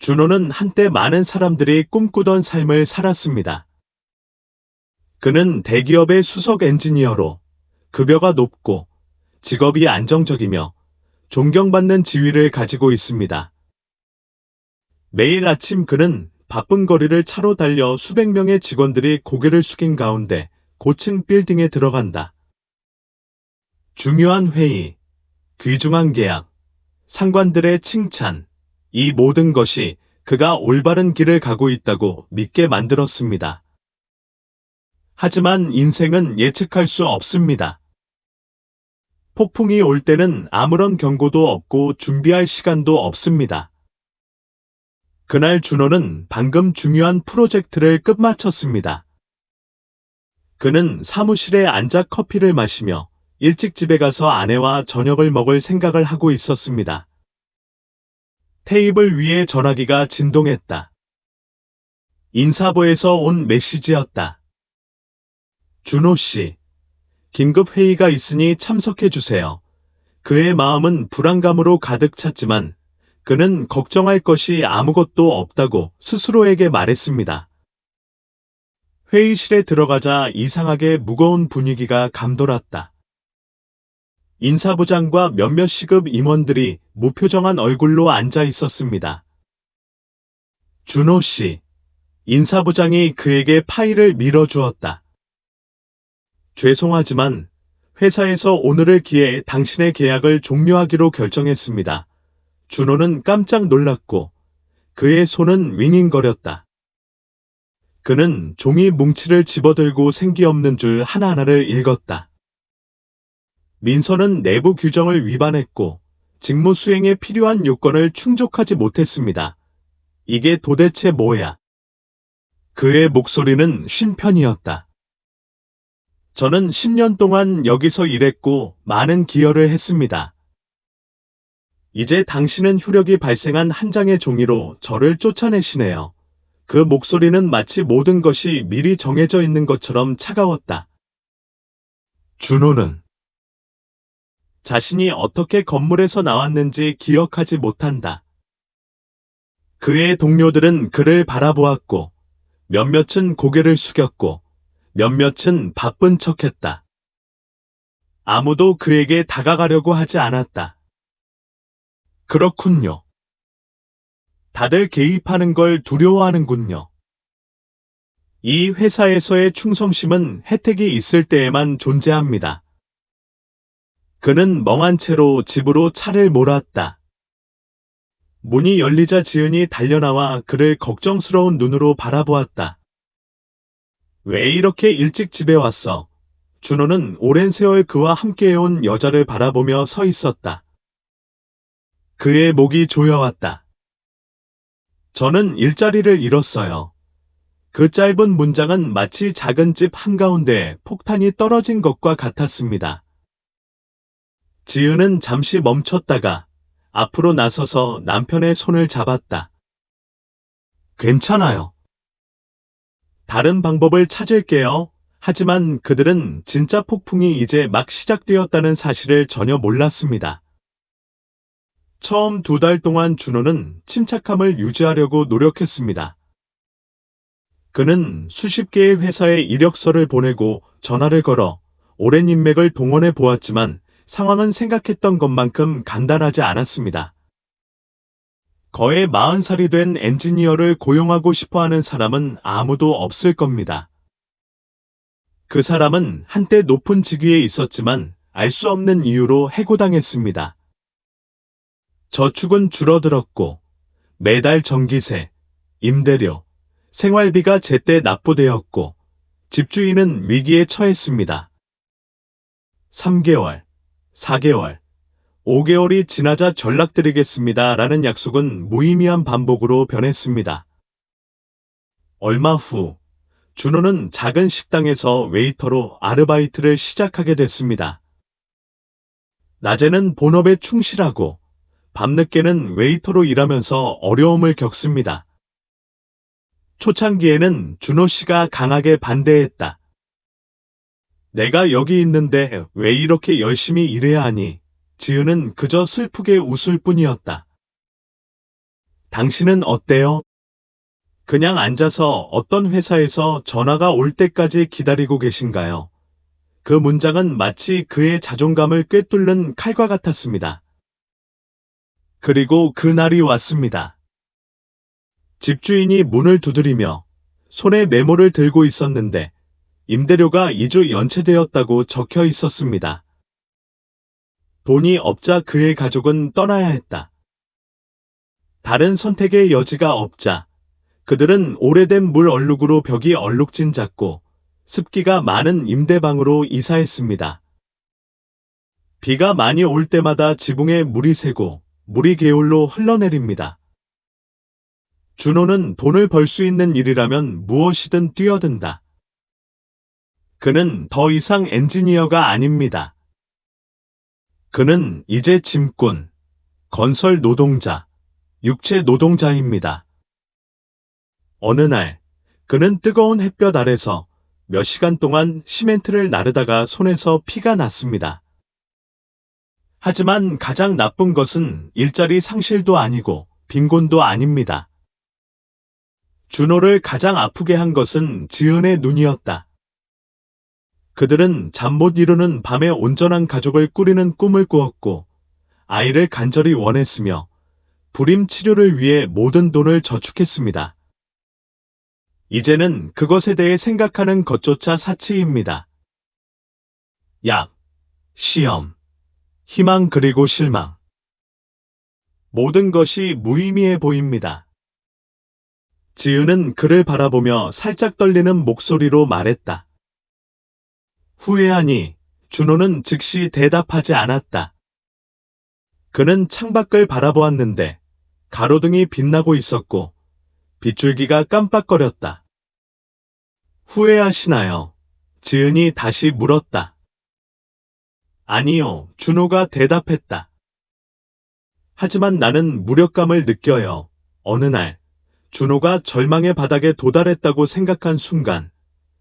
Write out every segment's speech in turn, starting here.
준호는 한때 많은 사람들이 꿈꾸던 삶을 살았습니다. 그는 대기업의 수석 엔지니어로 급여가 높고 직업이 안정적이며 존경받는 지위를 가지고 있습니다. 매일 아침 그는 바쁜 거리를 차로 달려 수백 명의 직원들이 고개를 숙인 가운데 고층 빌딩에 들어간다. 중요한 회의, 귀중한 계약, 상관들의 칭찬, 이 모든 것이 그가 올바른 길을 가고 있다고 믿게 만들었습니다. 하지만 인생은 예측할 수 없습니다. 폭풍이 올 때는 아무런 경고도 없고 준비할 시간도 없습니다. 그날 준호는 방금 중요한 프로젝트를 끝마쳤습니다. 그는 사무실에 앉아 커피를 마시며 일찍 집에 가서 아내와 저녁을 먹을 생각을 하고 있었습니다. 테이블 위에 전화기가 진동했다. 인사부에서 온 메시지였다. 준호 씨, 긴급 회의가 있으니 참석해 주세요. 그의 마음은 불안감으로 가득 찼지만 그는 걱정할 것이 아무것도 없다고 스스로에게 말했습니다. 회의실에 들어가자 이상하게 무거운 분위기가 감돌았다. 인사부장과 몇몇 시급 임원들이 무표정한 얼굴로 앉아 있었습니다. 준호 씨, 인사부장이 그에게 파일을 밀어주었다. 죄송하지만 회사에서 오늘을 기해 당신의 계약을 종료하기로 결정했습니다. 준호는 깜짝 놀랐고 그의 손은 윙윙거렸다. 그는 종이 뭉치를 집어들고 생기 없는 줄 하나하나를 읽었다. 민서는 내부 규정을 위반했고 직무 수행에 필요한 요건을 충족하지 못했습니다. 이게 도대체 뭐야? 그의 목소리는 쉰 편이었다. 저는 10년 동안 여기서 일했고 많은 기여를 했습니다. 이제 당신은 효력이 발생한 한 장의 종이로 저를 쫓아내시네요. 그 목소리는 마치 모든 것이 미리 정해져 있는 것처럼 차가웠다. 준호는 자신이 어떻게 건물에서 나왔는지 기억하지 못한다. 그의 동료들은 그를 바라보았고 몇몇은 고개를 숙였고 몇몇은 바쁜 척했다. 아무도 그에게 다가가려고 하지 않았다. 그렇군요. 다들 개입하는 걸 두려워하는군요. 이 회사에서의 충성심은 혜택이 있을 때에만 존재합니다. 그는 멍한 채로 집으로 차를 몰았다. 문이 열리자 지은이 달려나와 그를 걱정스러운 눈으로 바라보았다. 왜 이렇게 일찍 집에 왔어? 준호는 오랜 세월 그와 함께해온 여자를 바라보며 서 있었다. 그의 목이 조여왔다. 저는 일자리를 잃었어요. 그 짧은 문장은 마치 작은 집 한가운데 폭탄이 떨어진 것과 같았습니다. 지은은 잠시 멈췄다가 앞으로 나서서 남편의 손을 잡았다. 괜찮아요. 다른 방법을 찾을게요. 하지만 그들은 진짜 폭풍이 이제 막 시작되었다는 사실을 전혀 몰랐습니다. 처음 2달 동안 준호는 침착함을 유지하려고 노력했습니다. 그는 수십 개의 회사에 이력서를 보내고 전화를 걸어 오랜 인맥을 동원해 보았지만 상황은 생각했던 것만큼 간단하지 않았습니다. 거의 40살이 된 엔지니어를 고용하고 싶어하는 사람은 아무도 없을 겁니다. 그 사람은 한때 높은 직위에 있었지만 알 수 없는 이유로 해고당했습니다. 저축은 줄어들었고 매달 전기세, 임대료, 생활비가 제때 납부되었고 집주인은 위기에 처했습니다. 3개월, 4개월, 5개월이 지나자 전락드리겠습니다. 라는 약속은 무의미한 반복으로 변했습니다. 얼마 후, 준호는 작은 식당에서 웨이터로 아르바이트를 시작하게 됐습니다. 낮에는 본업에 충실하고 밤늦게는 웨이터로 일하면서 어려움을 겪습니다. 초창기에는 준호 씨가 강하게 반대했다. 내가 여기 있는데 왜 이렇게 열심히 일해야 하니? 지은은 그저 슬프게 웃을 뿐이었다. 당신은 어때요? 그냥 앉아서 어떤 회사에서 전화가 올 때까지 기다리고 계신가요? 그 문장은 마치 그의 자존감을 꿰뚫는 칼과 같았습니다. 그리고 그날이 왔습니다. 집주인이 문을 두드리며 손에 메모를 들고 있었는데 임대료가 2주 연체되었다고 적혀 있었습니다. 돈이 없자 그의 가족은 떠나야 했다. 다른 선택의 여지가 없자 그들은 오래된 물 얼룩으로 벽이 얼룩진 작고 습기가 많은 임대방으로 이사했습니다. 비가 많이 올 때마다 지붕에 물이 새고 물이 개울로 흘러내립니다. 준호는 돈을 벌 수 있는 일이라면 무엇이든 뛰어든다. 그는 더 이상 엔지니어가 아닙니다. 그는 이제 짐꾼, 건설 노동자, 육체 노동자입니다. 어느 날, 그는 뜨거운 햇볕 아래서 몇 시간 동안 시멘트를 나르다가 손에서 피가 났습니다. 하지만 가장 나쁜 것은 일자리 상실도 아니고 빈곤도 아닙니다. 준호를 가장 아프게 한 것은 지은의 눈이었다. 그들은 잠 못 이루는 밤에 온전한 가족을 꾸리는 꿈을 꾸었고 아이를 간절히 원했으며 불임 치료를 위해 모든 돈을 저축했습니다. 이제는 그것에 대해 생각하는 것조차 사치입니다. 약, 시험, 희망 그리고 실망. 모든 것이 무의미해 보입니다. 지은은 그를 바라보며 살짝 떨리는 목소리로 말했다. 후회하니 준호는 즉시 대답하지 않았다. 그는 창밖을 바라보았는데 가로등이 빛나고 있었고 빗줄기가 깜빡거렸다. 후회하시나요? 지은이 다시 물었다. 아니요, 준호가 대답했다. 하지만 나는 무력감을 느껴요. 어느 날, 준호가 절망의 바닥에 도달했다고 생각한 순간,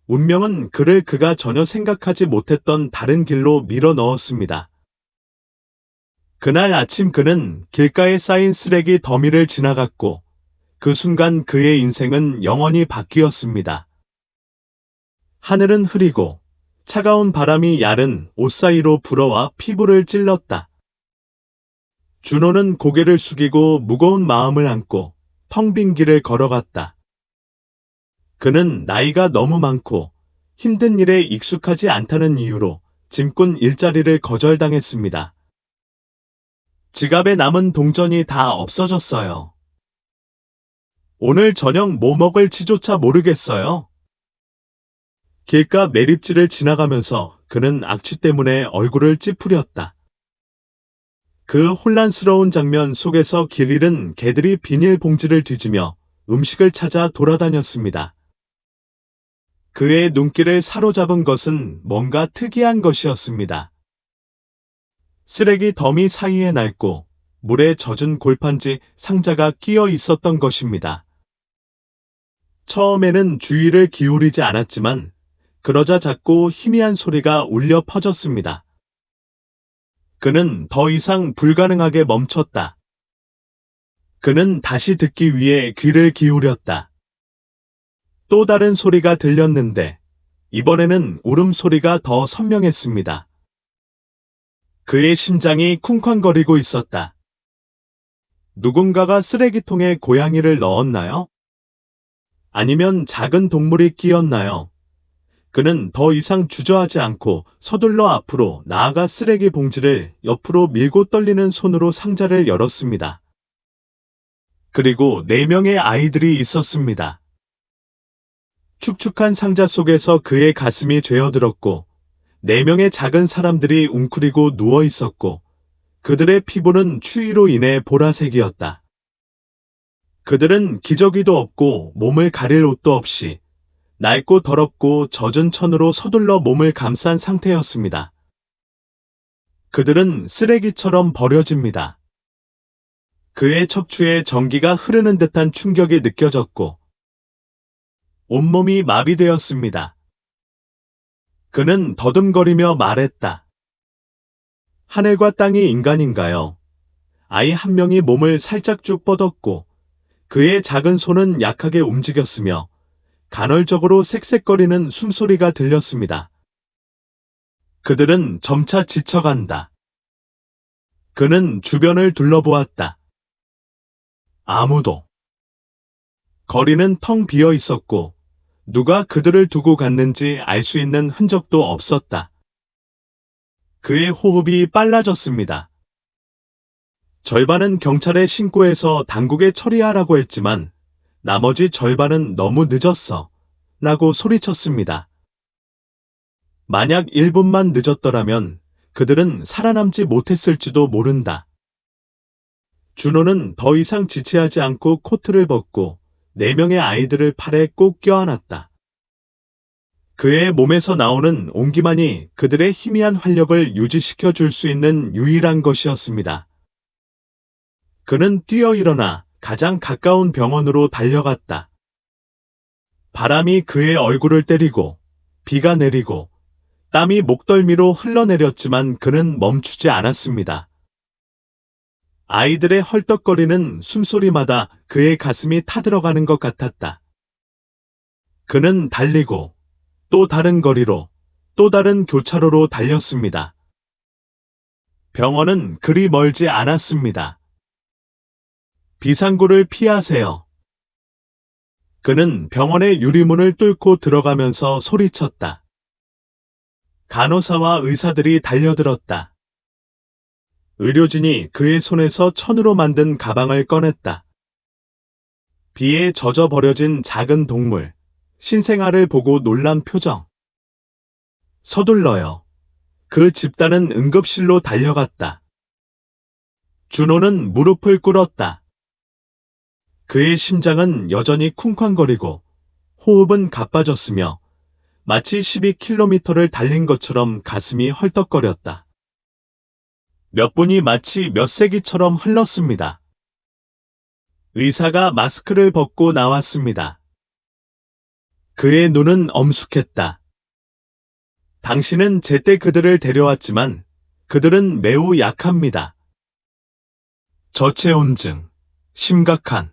운명은 그를 그가 전혀 생각하지 못했던 다른 길로 밀어 넣었습니다. 그날 아침 그는 길가에 쌓인 쓰레기 더미를 지나갔고, 그 순간 그의 인생은 영원히 바뀌었습니다. 하늘은 흐리고, 차가운 바람이 야른 옷 사이로 불어와 피부를 찔렀다. 준호는 고개를 숙이고 무거운 마음을 안고 텅 빈 길을 걸어갔다. 그는 나이가 너무 많고 힘든 일에 익숙하지 않다는 이유로 짐꾼 일자리를 거절당했습니다. 지갑에 남은 동전이 다 없어졌어요. 오늘 저녁 뭐 먹을지조차 모르겠어요. 길가 매립지를 지나가면서 그는 악취 때문에 얼굴을 찌푸렸다. 그 혼란스러운 장면 속에서 길 잃은 개들이 비닐봉지를 뒤지며 음식을 찾아 돌아다녔습니다. 그의 눈길을 사로잡은 것은 뭔가 특이한 것이었습니다. 쓰레기 더미 사이에 낡고 물에 젖은 골판지 상자가 끼어 있었던 것입니다. 처음에는 주의를 기울이지 않았지만 그러자 작고 희미한 소리가 울려 퍼졌습니다. 그는 더 이상 불가능하게 멈췄다. 그는 다시 듣기 위해 귀를 기울였다. 또 다른 소리가 들렸는데 이번에는 울음소리가 더 선명했습니다. 그의 심장이 쿵쾅거리고 있었다. 누군가가 쓰레기통에 고양이를 넣었나요? 아니면 작은 동물이 끼었나요? 그는 더 이상 주저하지 않고 서둘러 앞으로 나아가 쓰레기 봉지를 옆으로 밀고 떨리는 손으로 상자를 열었습니다. 그리고 4명의 아이들이 있었습니다. 축축한 상자 속에서 그의 가슴이 죄어들었고 4명의 작은 사람들이 웅크리고 누워 있었고 그들의 피부는 추위로 인해 보라색이었다. 그들은 기저귀도 없고 몸을 가릴 옷도 없이 낡고 더럽고 젖은 천으로 서둘러 몸을 감싼 상태였습니다. 그들은 쓰레기처럼 버려집니다. 그의 척추에 전기가 흐르는 듯한 충격이 느껴졌고 온몸이 마비되었습니다. 그는 더듬거리며 말했다. 하늘과 땅이 인간인가요? 아이 한 명이 몸을 살짝 쭉 뻗었고 그의 작은 손은 약하게 움직였으며 간헐적으로 쌕쌕거리는 숨소리가 들렸습니다. 그들은 점차 지쳐간다. 그는 주변을 둘러보았다. 아무도. 거리는 텅 비어 있었고 누가 그들을 두고 갔는지 알 수 있는 흔적도 없었다. 그의 호흡이 빨라졌습니다. 절반은 경찰에 신고해서 당국에 처리하라고 했지만 나머지 절반은 너무 늦었어 라고 소리쳤습니다. 만약 1분만 늦었더라면 그들은 살아남지 못했을지도 모른다. 준호는 더 이상 지체하지 않고 코트를 벗고 4명의 아이들을 팔에 꼭 껴안았다. 그의 몸에서 나오는 온기만이 그들의 희미한 활력을 유지시켜 줄 수 있는 유일한 것이었습니다. 그는 뛰어 일어나 가장 가까운 병원으로 달려갔다. 바람이 그의 얼굴을 때리고 비가 내리고 땀이 목덜미로 흘러내렸지만 그는 멈추지 않았습니다. 아이들의 헐떡거리는 숨소리마다 그의 가슴이 타들어가는 것 같았다. 그는 달리고 또 다른 거리로 또 다른 교차로로 달렸습니다. 병원은 그리 멀지 않았습니다. 비상구를 피하세요. 그는 병원의 유리문을 뚫고 들어가면서 소리쳤다. 간호사와 의사들이 달려들었다. 의료진이 그의 손에서 천으로 만든 가방을 꺼냈다. 비에 젖어 버려진 작은 동물, 신생아를 보고 놀란 표정. 서둘러요. 그 집단은 응급실로 달려갔다. 준호는 무릎을 꿇었다. 그의 심장은 여전히 쿵쾅거리고 호흡은 가빠졌으며 마치 12km를 달린 것처럼 가슴이 헐떡거렸다. 몇 분이 마치 몇 세기처럼 흘렀습니다. 의사가 마스크를 벗고 나왔습니다. 그의 눈은 엄숙했다. 당신은 제때 그들을 데려왔지만 그들은 매우 약합니다. 저체온증, 심각한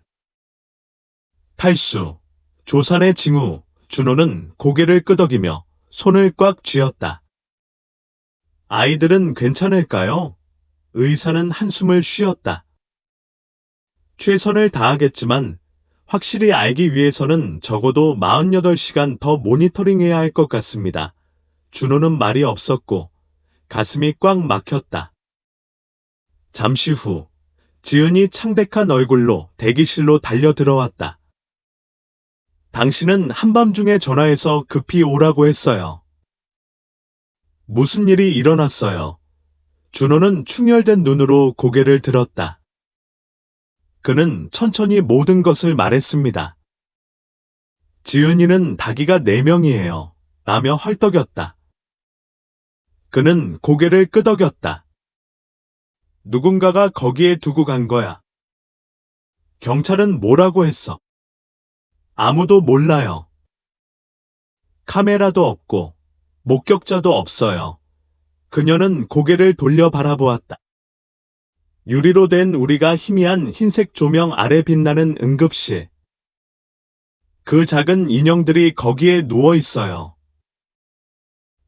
탈수, 조산의 징후. 준호는 고개를 끄덕이며 손을 꽉 쥐었다. 아이들은 괜찮을까요? 의사는 한숨을 쉬었다. 최선을 다하겠지만 확실히 알기 위해서는 적어도 48시간 더 모니터링해야 할 것 같습니다. 준호는 말이 없었고 가슴이 꽉 막혔다. 잠시 후 지은이 창백한 얼굴로 대기실로 달려들어왔다. 당신은 한밤중에 전화해서 급히 오라고 했어요. 무슨 일이 일어났어요? 준호는 충혈된 눈으로 고개를 들었다. 그는 천천히 모든 것을 말했습니다. 지은이는 닭이가 4명이에요. 라며 헐떡였다. 그는 고개를 끄덕였다. 누군가가 거기에 두고 간 거야. 경찰은 뭐라고 했어? 아무도 몰라요. 카메라도 없고 목격자도 없어요. 그녀는 고개를 돌려 바라보았다. 유리로 된 우리가 희미한 흰색 조명 아래 빛나는 응급실. 그 작은 인형들이 거기에 누워 있어요.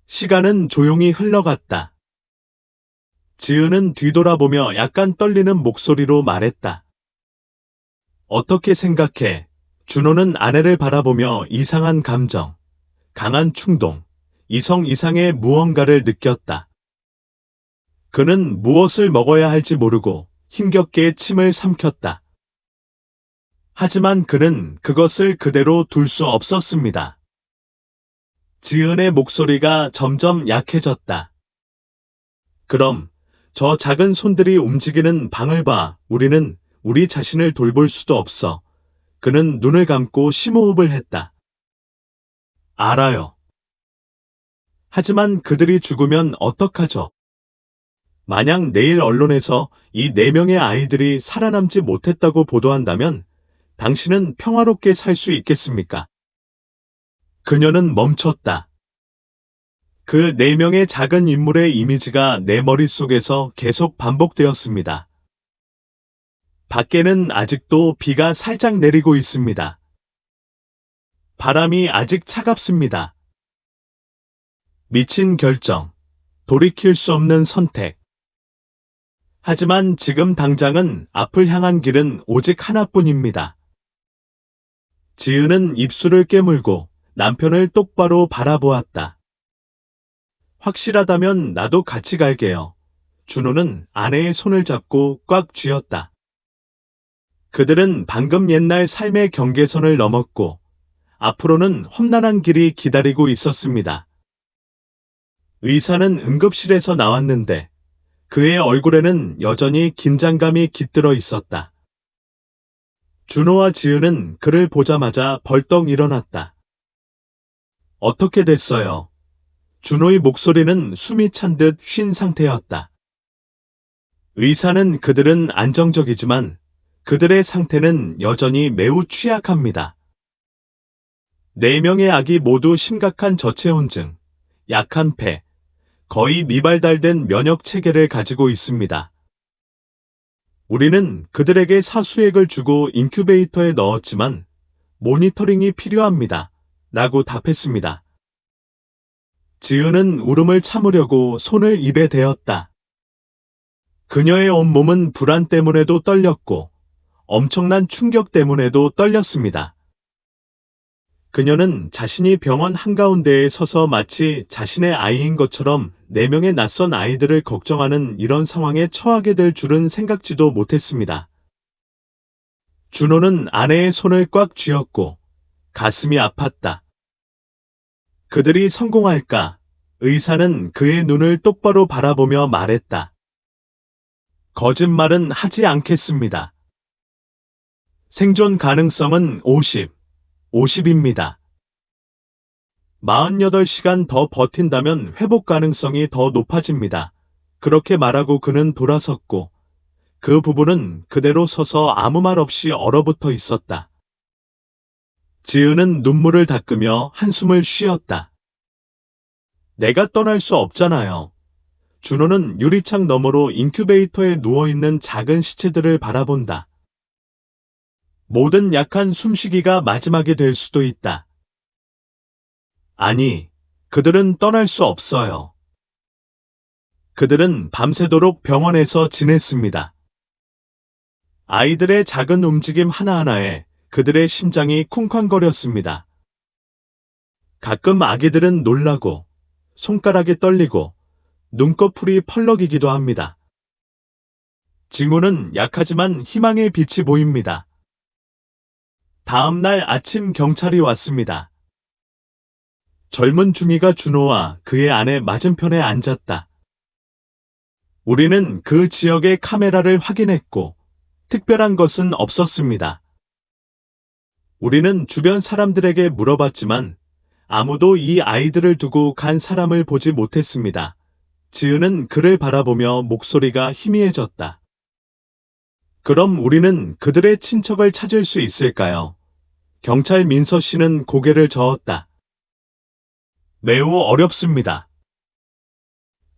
시간은 조용히 흘러갔다. 지은은 뒤돌아보며 약간 떨리는 목소리로 말했다. 어떻게 생각해? 준호는 아내를 바라보며 이상한 감정, 강한 충동, 이성 이상의 무언가를 느꼈다. 그는 무엇을 먹어야 할지 모르고 힘겹게 침을 삼켰다. 하지만 그는 그것을 그대로 둘 수 없었습니다. 지은의 목소리가 점점 약해졌다. 그럼 저 작은 손들이 움직이는 방을 봐. 우리는 우리 자신을 돌볼 수도 없어. 그는 눈을 감고 심호흡을 했다. 알아요. 하지만 그들이 죽으면 어떡하죠? 만약 내일 언론에서 이 4명의 아이들이 살아남지 못했다고 보도한다면 당신은 평화롭게 살 수 있겠습니까? 그녀는 멈췄다. 그 4명의 작은 인물의 이미지가 내 머릿속에서 계속 반복되었습니다. 밖에는 아직도 비가 살짝 내리고 있습니다. 바람이 아직 차갑습니다. 미친 결정, 돌이킬 수 없는 선택. 하지만 지금 당장은 앞을 향한 길은 오직 하나뿐입니다. 지은은 입술을 깨물고 남편을 똑바로 바라보았다. 확실하다면 나도 같이 갈게요. 준호는 아내의 손을 잡고 꽉 쥐었다. 그들은 방금 옛날 삶의 경계선을 넘었고 앞으로는 험난한 길이 기다리고 있었습니다. 의사는 응급실에서 나왔는데 그의 얼굴에는 여전히 긴장감이 깃들어 있었다. 준호와 지은은 그를 보자마자 벌떡 일어났다. 어떻게 됐어요? 준호의 목소리는 숨이 찬 듯 쉰 상태였다. 의사는 그들은 안정적이지만 그들의 상태는 여전히 매우 취약합니다. 4명의 아기 모두 심각한 저체온증, 약한 폐, 거의 미발달된 면역 체계를 가지고 있습니다. 우리는 그들에게 사수액을 주고 인큐베이터에 넣었지만 모니터링이 필요합니다. 라고 답했습니다. 지은은 울음을 참으려고 손을 입에 대었다. 그녀의 온몸은 불안 때문에도 떨렸고 엄청난 충격 때문에도 떨렸습니다. 그녀는 자신이 병원 한가운데에 서서 마치 자신의 아이인 것처럼 4명의 낯선 아이들을 걱정하는 이런 상황에 처하게 될 줄은 생각지도 못했습니다. 준호는 아내의 손을 꽉 쥐었고 가슴이 아팠다. 그들이 성공할까? 의사는 그의 눈을 똑바로 바라보며 말했다. 거짓말은 하지 않겠습니다. 생존 가능성은 50입니다. 48시간 더 버틴다면 회복 가능성이 더 높아집니다. 그렇게 말하고 그는 돌아섰고 그 부부는 그대로 서서 아무 말 없이 얼어붙어 있었다. 지은은 눈물을 닦으며 한숨을 쉬었다. 내가 떠날 수 없잖아요. 준호는 유리창 너머로 인큐베이터에 누워있는 작은 시체들을 바라본다. 모든 약한 숨쉬기가 마지막이 될 수도 있다. 아니, 그들은 떠날 수 없어요. 그들은 밤새도록 병원에서 지냈습니다. 아이들의 작은 움직임 하나하나에 그들의 심장이 쿵쾅거렸습니다. 가끔 아기들은 놀라고 손가락이 떨리고 눈꺼풀이 펄럭이기도 합니다. 징후는 약하지만 희망의 빛이 보입니다. 다음 날 아침 경찰이 왔습니다. 젊은 중이가 준호와 그의 아내 맞은편에 앉았다. 우리는 그 지역의 카메라를 확인했고 특별한 것은 없었습니다. 우리는 주변 사람들에게 물어봤지만 아무도 이 아이들을 두고 간 사람을 보지 못했습니다. 지은은 그를 바라보며 목소리가 희미해졌다. 그럼 우리는 그들의 친척을 찾을 수 있을까요? 경찰 민서 씨는 고개를 저었다. 매우 어렵습니다.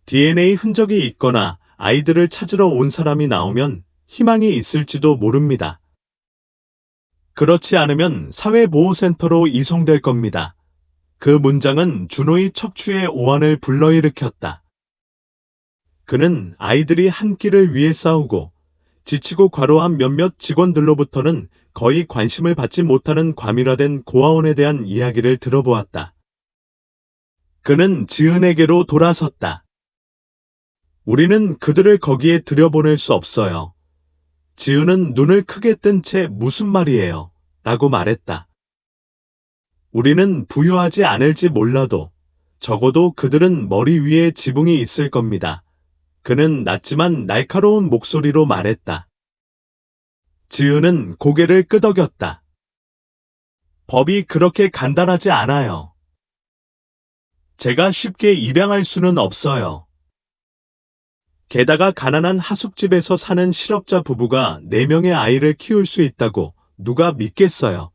DNA 흔적이 있거나 아이들을 찾으러 온 사람이 나오면 희망이 있을지도 모릅니다. 그렇지 않으면 사회보호센터로 이송될 겁니다. 그 문장은 준호의 척추의 오한을 불러일으켰다. 그는 아이들이 한 끼를 위해 싸우고 지치고 과로한 몇몇 직원들로부터는 거의 관심을 받지 못하는 과밀화된 고아원에 대한 이야기를 들어보았다. 그는 지은에게로 돌아섰다. 우리는 그들을 거기에 들여보낼 수 없어요. 지은은 눈을 크게 뜬 채 무슨 말이에요? 라고 말했다. 우리는 부유하지 않을지 몰라도 적어도 그들은 머리 위에 지붕이 있을 겁니다. 그는 낮지만 날카로운 목소리로 말했다. 지은은 고개를 끄덕였다. 법이 그렇게 간단하지 않아요. 제가 쉽게 입양할 수는 없어요. 게다가 가난한 하숙집에서 사는 실업자 부부가 4명의 아이를 키울 수 있다고 누가 믿겠어요.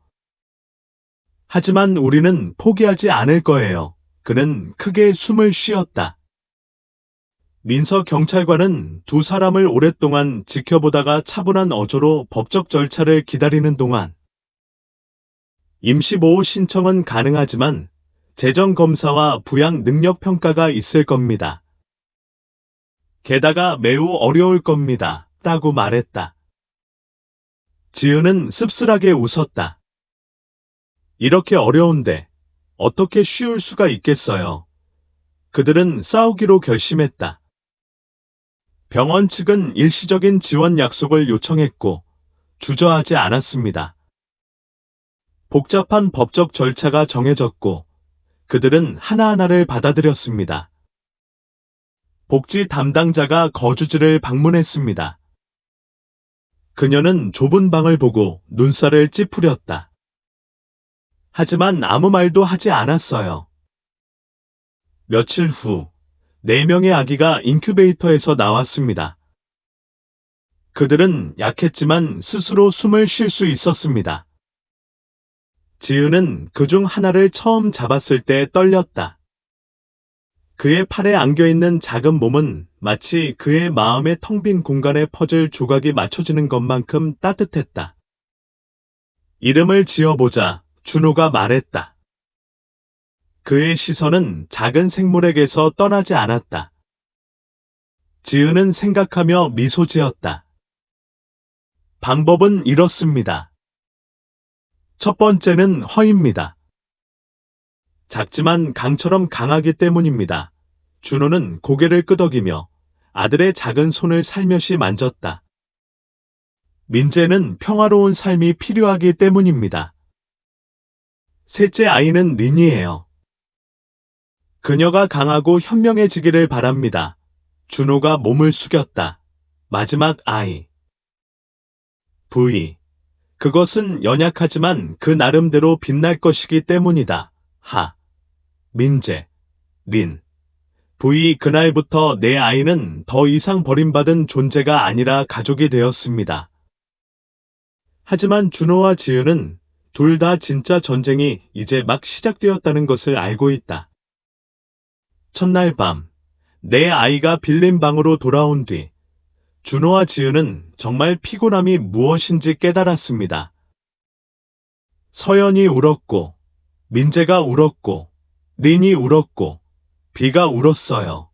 하지만 우리는 포기하지 않을 거예요. 그는 크게 숨을 쉬었다. 민서 경찰관은 두 사람을 오랫동안 지켜보다가 차분한 어조로 법적 절차를 기다리는 동안 임시보호 신청은 가능하지만 재정검사와 부양능력평가가 있을 겁니다. 게다가 매우 어려울 겁니다. 라고 말했다. 지은은 씁쓸하게 웃었다. 이렇게 어려운데 어떻게 쉬울 수가 있겠어요. 그들은 싸우기로 결심했다. 병원 측은 일시적인 지원 약속을 요청했고 주저하지 않았습니다. 복잡한 법적 절차가 정해졌고 그들은 하나하나를 받아들였습니다. 복지 담당자가 거주지를 방문했습니다. 그녀는 좁은 방을 보고 눈살을 찌푸렸다. 하지만 아무 말도 하지 않았어요. 며칠 후 4명의 아기가 인큐베이터에서 나왔습니다. 그들은 약했지만 스스로 숨을 쉴 수 있었습니다. 지은은 그중 하나를 처음 잡았을 때 떨렸다. 그의 팔에 안겨있는 작은 몸은 마치 그의 마음의 텅 빈 공간에 퍼즐 조각이 맞춰지는 것만큼 따뜻했다. 이름을 지어보자 준호가 말했다. 그의 시선은 작은 생물에게서 떠나지 않았다. 지은은 생각하며 미소 지었다. 방법은 이렇습니다. 첫 번째는 허입니다. 작지만 강처럼 강하기 때문입니다. 준호는 고개를 끄덕이며 아들의 작은 손을 살며시 만졌다. 민재는 평화로운 삶이 필요하기 때문입니다. 셋째 아이는 린이에요. 그녀가 강하고 현명해지기를 바랍니다. 준호가 몸을 숙였다. 마지막 아이. 부이. 그것은 연약하지만 그 나름대로 빛날 것이기 때문이다. 하. 민재. 린. 부이. 그날부터 내 아이는 더 이상 버림받은 존재가 아니라 가족이 되었습니다. 하지만 준호와 지은은 둘 다 진짜 전쟁이 이제 막 시작되었다는 것을 알고 있다. 첫날 밤, 내 아이가 빌린 방으로 돌아온 뒤 준호와 지은은 정말 피곤함이 무엇인지 깨달았습니다. 서연이 울었고, 민재가 울었고, 린이 울었고, 비가 울었어요.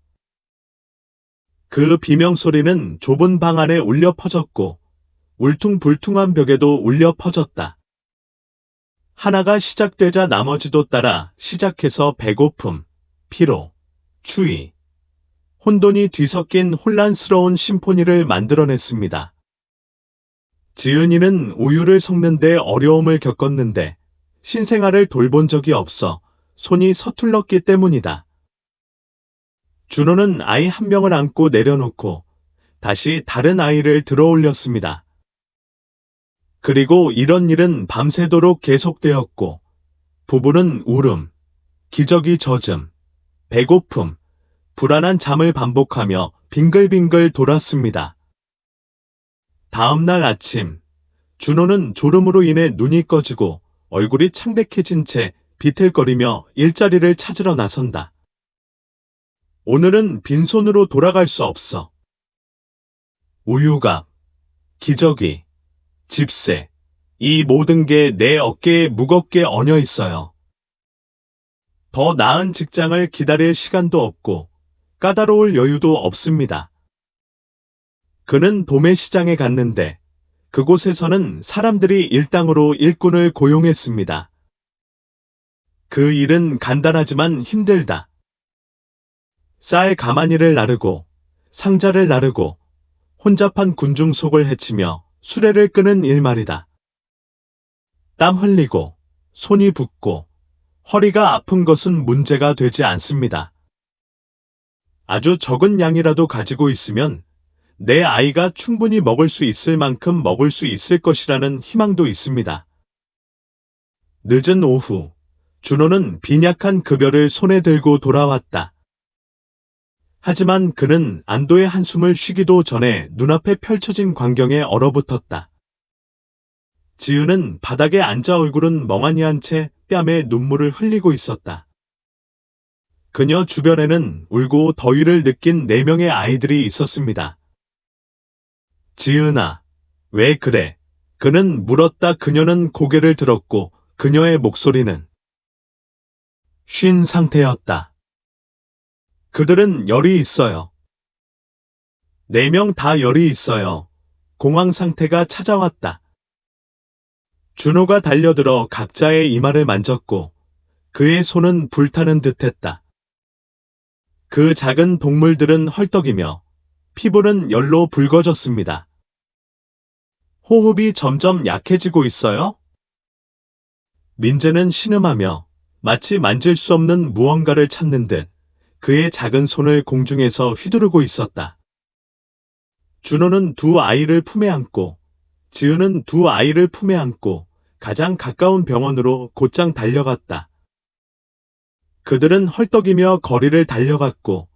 그 비명소리는 좁은 방 안에 울려 퍼졌고, 울퉁불퉁한 벽에도 울려 퍼졌다. 하나가 시작되자 나머지도 따라 시작해서 배고픔, 피로, 추위, 혼돈이 뒤섞인 혼란스러운 심포니를 만들어냈습니다. 지은이는 우유를 섞는데 어려움을 겪었는데 신생아를 돌본 적이 없어 손이 서툴렀기 때문이다. 준호는 아이 한 명을 안고 내려놓고 다시 다른 아이를 들어올렸습니다. 그리고 이런 일은 밤새도록 계속되었고 부부는 울음, 기저귀 젖음, 배고픔, 불안한 잠을 반복하며 빙글빙글 돌았습니다. 다음날 아침, 준호는 졸음으로 인해 눈이 꺼지고 얼굴이 창백해진 채 비틀거리며 일자리를 찾으러 나선다. 오늘은 빈손으로 돌아갈 수 없어. 우유값, 기저귀, 집세, 이 모든 게 내 어깨에 무겁게 얹어 있어요. 더 나은 직장을 기다릴 시간도 없고 까다로울 여유도 없습니다. 그는 도매시장에 갔는데 그곳에서는 사람들이 일당으로 일꾼을 고용했습니다. 그 일은 간단하지만 힘들다. 쌀 가마니를 나르고 상자를 나르고 혼잡한 군중 속을 헤치며 수레를 끄는 일 말이다. 땀 흘리고 손이 붓고 허리가 아픈 것은 문제가 되지 않습니다. 아주 적은 양이라도 가지고 있으면 내 아이가 충분히 먹을 수 있을 만큼 먹을 수 있을 것이라는 희망도 있습니다. 늦은 오후, 준호는 빈약한 급여를 손에 들고 돌아왔다. 하지만 그는 안도의 한숨을 쉬기도 전에 눈앞에 펼쳐진 광경에 얼어붙었다. 지은은 바닥에 앉아 얼굴은 멍하니 한 채 뺨에 눈물을 흘리고 있었다. 그녀 주변에는 울고 더위를 느낀 4명의 아이들이 있었습니다. 지은아, 왜 그래? 그는 물었다. 그녀는 고개를 들었고 그녀의 목소리는 쉰 상태였다. 그들은 열이 있어요. 4명 다 열이 있어요. 공황 상태가 찾아왔다. 준호가 달려들어 각자의 이마를 만졌고 그의 손은 불타는 듯했다. 그 작은 동물들은 헐떡이며 피부는 열로 붉어졌습니다. 호흡이 점점 약해지고 있어요? 민재는 신음하며 마치 만질 수 없는 무언가를 찾는 듯 그의 작은 손을 공중에서 휘두르고 있었다. 준호는 2 아이를 품에 안고 지은은 2 아이를 품에 안고 가장 가까운 병원으로 곧장 달려갔다. 그들은 헐떡이며 거리를 달려갔고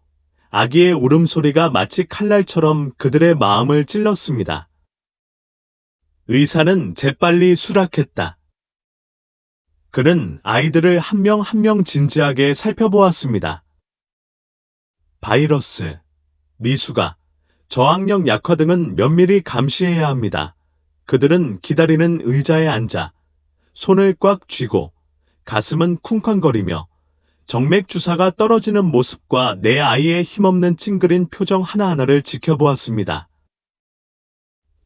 아기의 울음소리가 마치 칼날처럼 그들의 마음을 찔렀습니다. 의사는 재빨리 수락했다. 그는 아이들을 한 명 한 명 진지하게 살펴보았습니다. 바이러스, 미수가, 저항력 약화 등은 면밀히 감시해야 합니다. 그들은 기다리는 의자에 앉아 손을 꽉 쥐고 가슴은 쿵쾅거리며 정맥 주사가 떨어지는 모습과 내 아이의 힘없는 찡그린 표정 하나하나를 지켜보았습니다.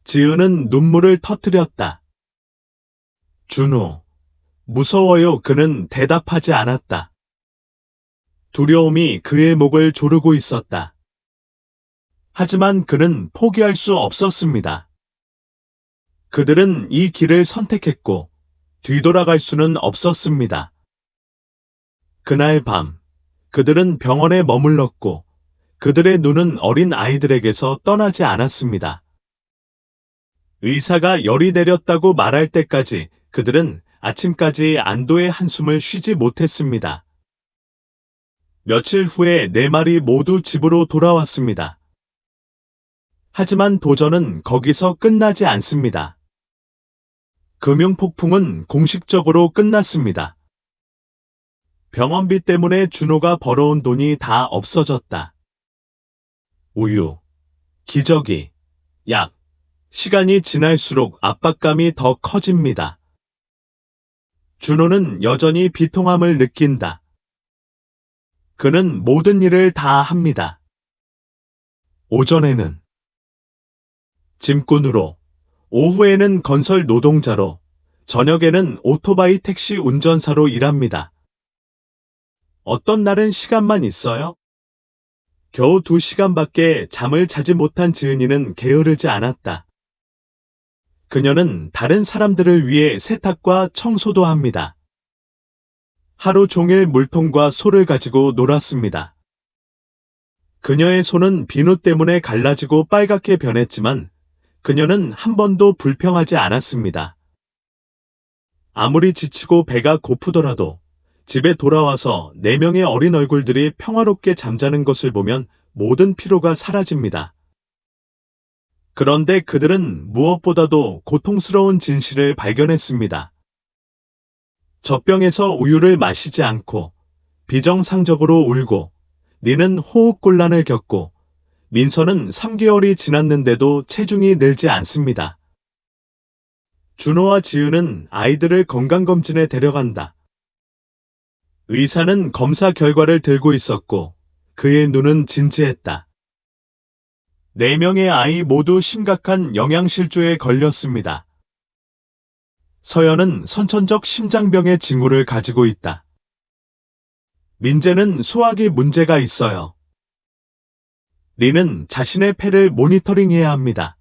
지은은 눈물을 터뜨렸다. 준호, 무서워요. 그는 대답하지 않았다. 두려움이 그의 목을 조르고 있었다. 하지만 그는 포기할 수 없었습니다. 그들은 이 길을 선택했고 뒤돌아갈 수는 없었습니다. 그날 밤, 그들은 병원에 머물렀고 그들의 눈은 어린 아이들에게서 떠나지 않았습니다. 의사가 열이 내렸다고 말할 때까지 그들은 아침까지 안도의 한숨을 쉬지 못했습니다. 며칠 후에 4마리 모두 집으로 돌아왔습니다. 하지만 도전은 거기서 끝나지 않습니다. 금융폭풍은 공식적으로 끝났습니다. 병원비 때문에 준호가 벌어온 돈이 다 없어졌다. 우유, 기저귀, 약, 시간이 지날수록 압박감이 더 커집니다. 준호는 여전히 비통함을 느낀다. 그는 모든 일을 다 합니다. 오전에는 짐꾼으로, 오후에는 건설 노동자로, 저녁에는 오토바이 택시 운전사로 일합니다. 어떤 날은 시간만 있어요? 겨우 2시간밖에 잠을 자지 못한 지은이는 게으르지 않았다. 그녀는 다른 사람들을 위해 세탁과 청소도 합니다. 하루 종일 물통과 소를 가지고 놀았습니다. 그녀의 손은 비누 때문에 갈라지고 빨갛게 변했지만 그녀는 한 번도 불평하지 않았습니다. 아무리 지치고 배가 고프더라도 집에 돌아와서 4명의 어린 얼굴들이 평화롭게 잠자는 것을 보면 모든 피로가 사라집니다. 그런데 그들은 무엇보다도 고통스러운 진실을 발견했습니다. 젖병에서 우유를 마시지 않고 비정상적으로 울고 리는 호흡곤란을 겪고 민서는 3개월이 지났는데도 체중이 늘지 않습니다. 준호와 지은은 아이들을 건강검진에 데려간다. 의사는 검사 결과를 들고 있었고 그의 눈은 진지했다. 4명의 아이 모두 심각한 영양실조에 걸렸습니다. 서연은 선천적 심장병의 징후를 가지고 있다. 민재는 소화기 문제가 있어요. 리는 자신의 폐를 모니터링해야 합니다.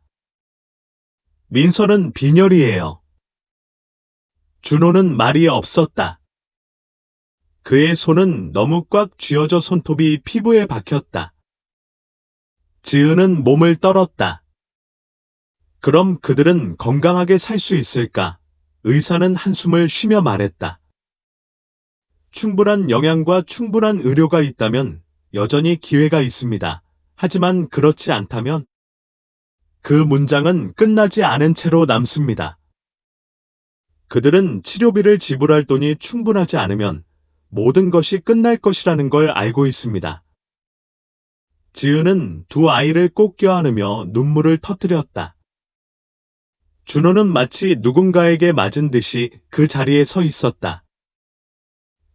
민서는 빈혈이에요. 준호는 말이 없었다. 그의 손은 너무 꽉 쥐어져 손톱이 피부에 박혔다. 지은은 몸을 떨었다. 그럼 그들은 건강하게 살 수 있을까? 의사는 한숨을 쉬며 말했다. 충분한 영양과 충분한 의료가 있다면 여전히 기회가 있습니다. 하지만 그렇지 않다면 그 문장은 끝나지 않은 채로 남습니다. 그들은 치료비를 지불할 돈이 충분하지 않으면 모든 것이 끝날 것이라는 걸 알고 있습니다. 지은은 두 아이를 꼭 껴안으며 눈물을 터뜨렸다. 준호는 마치 누군가에게 맞은 듯이 그 자리에 서 있었다.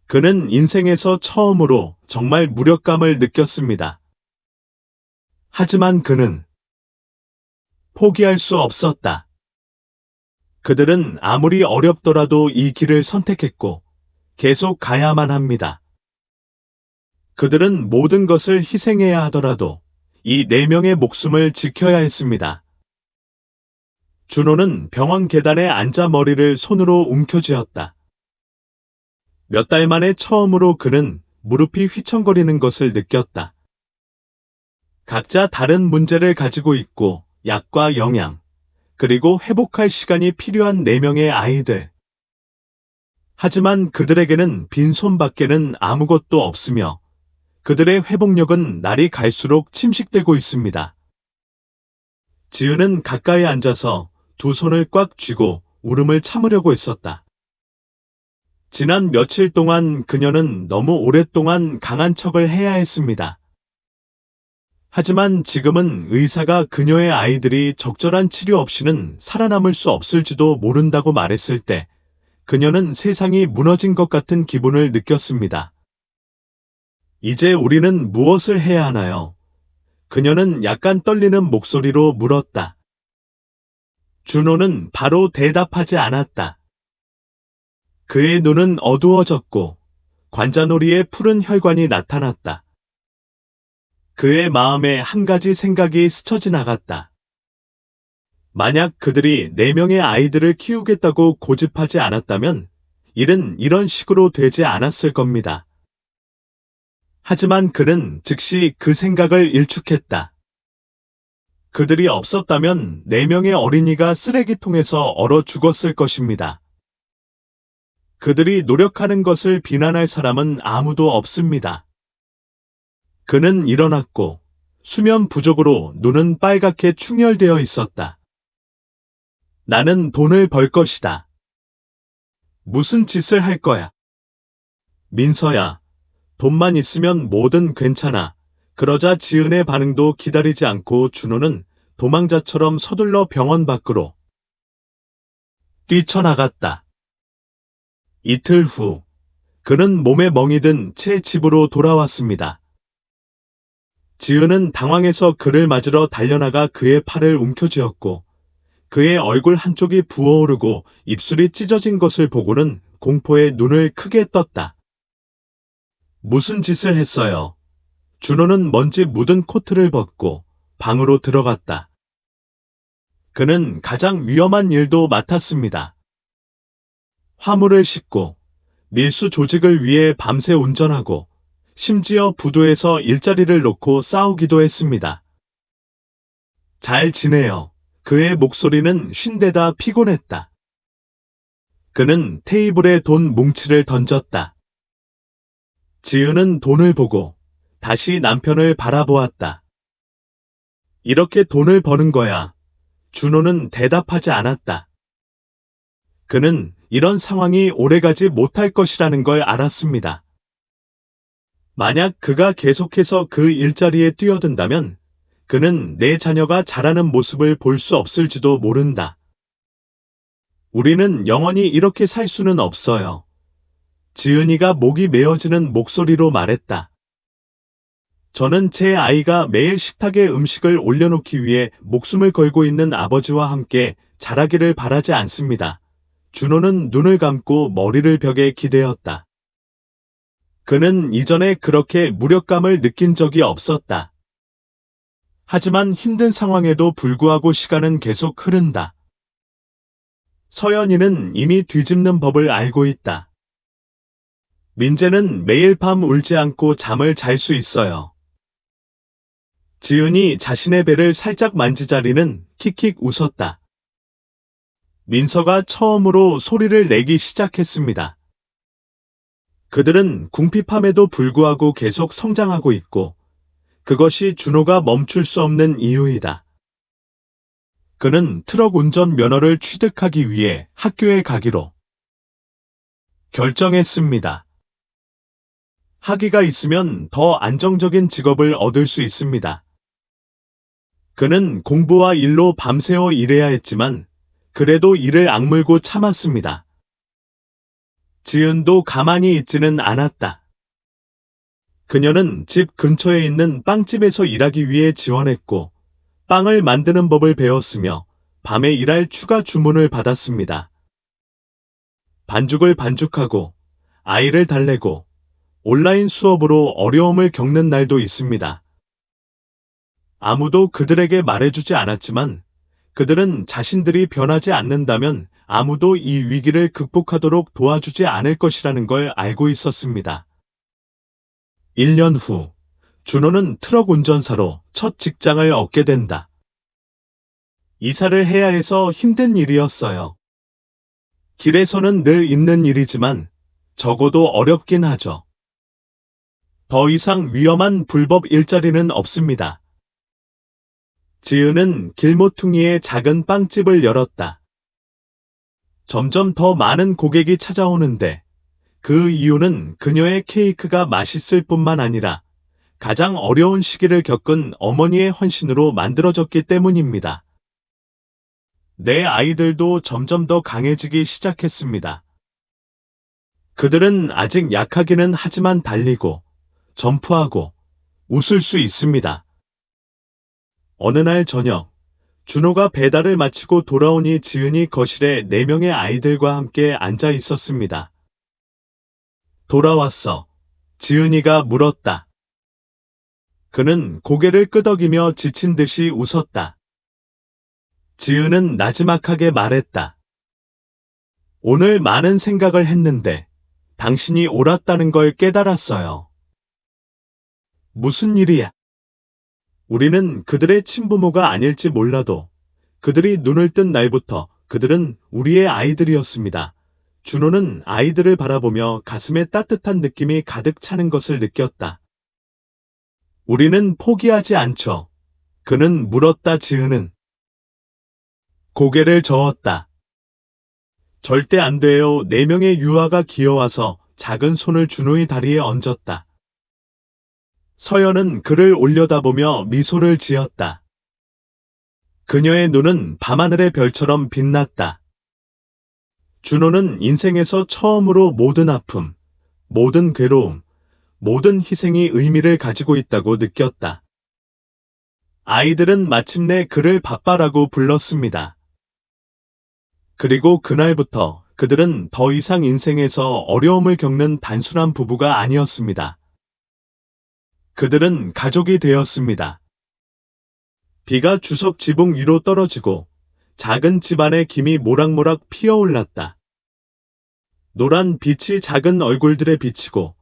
그는 인생에서 처음으로 정말 무력감을 느꼈습니다. 하지만 그는 포기할 수 없었다. 그들은 아무리 어렵더라도 이 길을 선택했고 계속 가야만 합니다. 그들은 모든 것을 희생해야 하더라도 이 네 명의 목숨을 지켜야 했습니다. 준호는 병원 계단에 앉아 머리를 손으로 움켜쥐었다. 몇 달 만에 처음으로 그는 무릎이 휘청거리는 것을 느꼈다. 각자 다른 문제를 가지고 있고 약과 영양, 그리고 회복할 시간이 필요한 4명의 아이들. 하지만 그들에게는 빈손밖에는 아무것도 없으며 그들의 회복력은 날이 갈수록 침식되고 있습니다. 지은은 가까이 앉아서 두 손을 꽉 쥐고 울음을 참으려고 했었다. 지난 며칠 동안 그녀는 너무 오랫동안 강한 척을 해야 했습니다. 하지만 지금은 의사가 그녀의 아이들이 적절한 치료 없이는 살아남을 수 없을지도 모른다고 말했을 때 그녀는 세상이 무너진 것 같은 기분을 느꼈습니다. 이제 우리는 무엇을 해야 하나요? 그녀는 약간 떨리는 목소리로 물었다. 준호는 바로 대답하지 않았다. 그의 눈은 어두워졌고 관자놀이에 푸른 혈관이 나타났다. 그의 마음에 한 가지 생각이 스쳐 지나갔다. 만약 그들이 4명의 아이들을 키우겠다고 고집하지 않았다면 일은 이런 식으로 되지 않았을 겁니다. 하지만 그는 즉시 그 생각을 일축했다. 그들이 없었다면 4명의 어린이가 쓰레기통에서 얼어 죽었을 것입니다. 그들이 노력하는 것을 비난할 사람은 아무도 없습니다. 그는 일어났고 수면 부족으로 눈은 빨갛게 충혈되어 있었다. 나는 돈을 벌 것이다. 무슨 짓을 할 거야? 민서야, 돈만 있으면 뭐든 괜찮아. 그러자 지은의 반응도 기다리지 않고 준호는 도망자처럼 서둘러 병원 밖으로 뛰쳐나갔다. 이틀 후, 그는 몸에 멍이 든 채 집으로 돌아왔습니다. 지은은 당황해서 그를 맞으러 달려나가 그의 팔을 움켜쥐었고 그의 얼굴 한쪽이 부어오르고 입술이 찢어진 것을 보고는 공포에 눈을 크게 떴다. 무슨 짓을 했어요? 준호는 먼지 묻은 코트를 벗고 방으로 들어갔다. 그는 가장 위험한 일도 맡았습니다. 화물을 싣고 밀수 조직을 위해 밤새 운전하고 심지어 부두에서 일자리를 놓고 싸우기도 했습니다. 잘 지내요. 그의 목소리는 쉰데다 피곤했다. 그는 테이블에 돈 뭉치를 던졌다. 지은은 돈을 보고 다시 남편을 바라보았다. 이렇게 돈을 버는 거야. 준호는 대답하지 않았다. 그는 이런 상황이 오래가지 못할 것이라는 걸 알았습니다. 만약 그가 계속해서 그 일자리에 뛰어든다면 그는 내 자녀가 자라는 모습을 볼 수 없을지도 모른다. 우리는 영원히 이렇게 살 수는 없어요. 지은이가 목이 메어지는 목소리로 말했다. 저는 제 아이가 매일 식탁에 음식을 올려놓기 위해 목숨을 걸고 있는 아버지와 함께 자라기를 바라지 않습니다. 준호는 눈을 감고 머리를 벽에 기대었다. 그는 이전에 그렇게 무력감을 느낀 적이 없었다. 하지만 힘든 상황에도 불구하고 시간은 계속 흐른다. 서연이는 이미 뒤집는 법을 알고 있다. 민재는 매일 밤 울지 않고 잠을 잘 수 있어요. 지은이 자신의 배를 살짝 만지자리는 킥킥 웃었다. 민서가 처음으로 소리를 내기 시작했습니다. 그들은 궁핍함에도 불구하고 계속 성장하고 있고 그것이 준호가 멈출 수 없는 이유이다. 그는 트럭 운전 면허를 취득하기 위해 학교에 가기로 결정했습니다. 학위가 있으면 더 안정적인 직업을 얻을 수 있습니다. 그는 공부와 일로 밤새워 일해야 했지만 그래도 이를 악물고 참았습니다. 지은도 가만히 있지는 않았다. 그녀는 집 근처에 있는 빵집에서 일하기 위해 지원했고 빵을 만드는 법을 배웠으며 밤에 일할 추가 주문을 받았습니다. 반죽을 반죽하고 아이를 달래고 온라인 수업으로 어려움을 겪는 날도 있습니다. 아무도 그들에게 말해주지 않았지만 그들은 자신들이 변하지 않는다면 아무도 이 위기를 극복하도록 도와주지 않을 것이라는 걸 알고 있었습니다. 1년 후, 준호는 트럭 운전사로 첫 직장을 얻게 된다. 이사를 해야 해서 힘든 일이었어요. 길에서는 늘 있는 일이지만 적어도 어렵긴 하죠. 더 이상 위험한 불법 일자리는 없습니다. 지은은 길모퉁이에 작은 빵집을 열었다. 점점 더 많은 고객이 찾아오는데 그 이유는 그녀의 케이크가 맛있을 뿐만 아니라 가장 어려운 시기를 겪은 어머니의 헌신으로 만들어졌기 때문입니다. 내 아이들도 점점 더 강해지기 시작했습니다. 그들은 아직 약하기는 하지만 달리고, 점프하고, 웃을 수 있습니다. 어느 날 저녁, 준호가 배달을 마치고 돌아오니 지은이 거실에 4명의 아이들과 함께 앉아 있었습니다. 돌아왔어. 지은이가 물었다. 그는 고개를 끄덕이며 지친 듯이 웃었다. 지은은 나지막하게 말했다. 오늘 많은 생각을 했는데 당신이 옳았다는 걸 깨달았어요. 무슨 일이야? 우리는 그들의 친부모가 아닐지 몰라도 그들이 눈을 뜬 날부터 그들은 우리의 아이들이었습니다. 준호는 아이들을 바라보며 가슴에 따뜻한 느낌이 가득 차는 것을 느꼈다. 우리는 포기하지 않죠. 그는 물었다. 지은은 고개를 저었다. 절대 안 돼요. 4명의 유아가 기어와서 작은 손을 준호의 다리에 얹었다. 서연은 그를 올려다보며 미소를 지었다. 그녀의 눈은 밤하늘의 별처럼 빛났다. 준호는 인생에서 처음으로 모든 아픔, 모든 괴로움, 모든 희생이 의미를 가지고 있다고 느꼈다. 아이들은 마침내 그를 바빠라고 불렀습니다. 그리고 그날부터 그들은 더 이상 인생에서 어려움을 겪는 단순한 부부가 아니었습니다. 그들은 가족이 되었습니다. 비가 주석 지붕 위로 떨어지고 작은 집안의 김이 모락모락 피어올랐다. 노란 빛이 작은 얼굴들에 비치고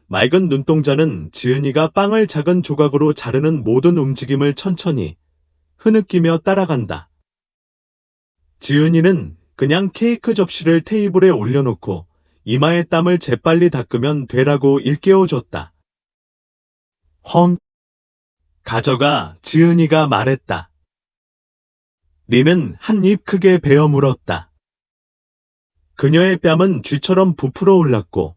맑은 눈동자는 지은이가 빵을 작은 조각으로 자르는 모든 움직임을 천천히 흐느끼며 따라간다. 지은이는 그냥 케이크 접시를 테이블에 올려놓고 이마의 땀을 재빨리 닦으면 되라고 일깨워줬다. 헝. 가져가. 지은이가 말했다. 리는 한 입 크게 베어 물었다. 그녀의 뺨은 쥐처럼 부풀어 올랐고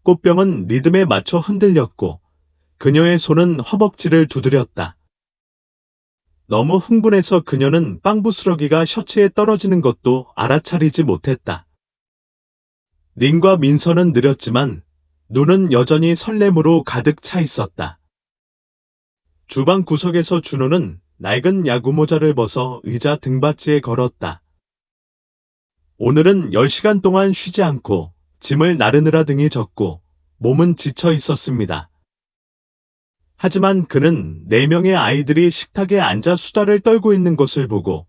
꽃병은 리듬에 맞춰 흔들렸고 그녀의 손은 허벅지를 두드렸다. 너무 흥분해서 그녀는 빵 부스러기가 셔츠에 떨어지는 것도 알아차리지 못했다. 린과 민서는 느렸지만 눈은 여전히 설렘으로 가득 차 있었다. 주방 구석에서 준호는 낡은 야구 모자를 벗어 의자 등받이에 걸었다. 오늘은 10시간 동안 쉬지 않고 짐을 나르느라 등이 졌고 몸은 지쳐 있었습니다. 하지만 그는 4명의 아이들이 식탁에 앉아 수다를 떨고 있는 것을 보고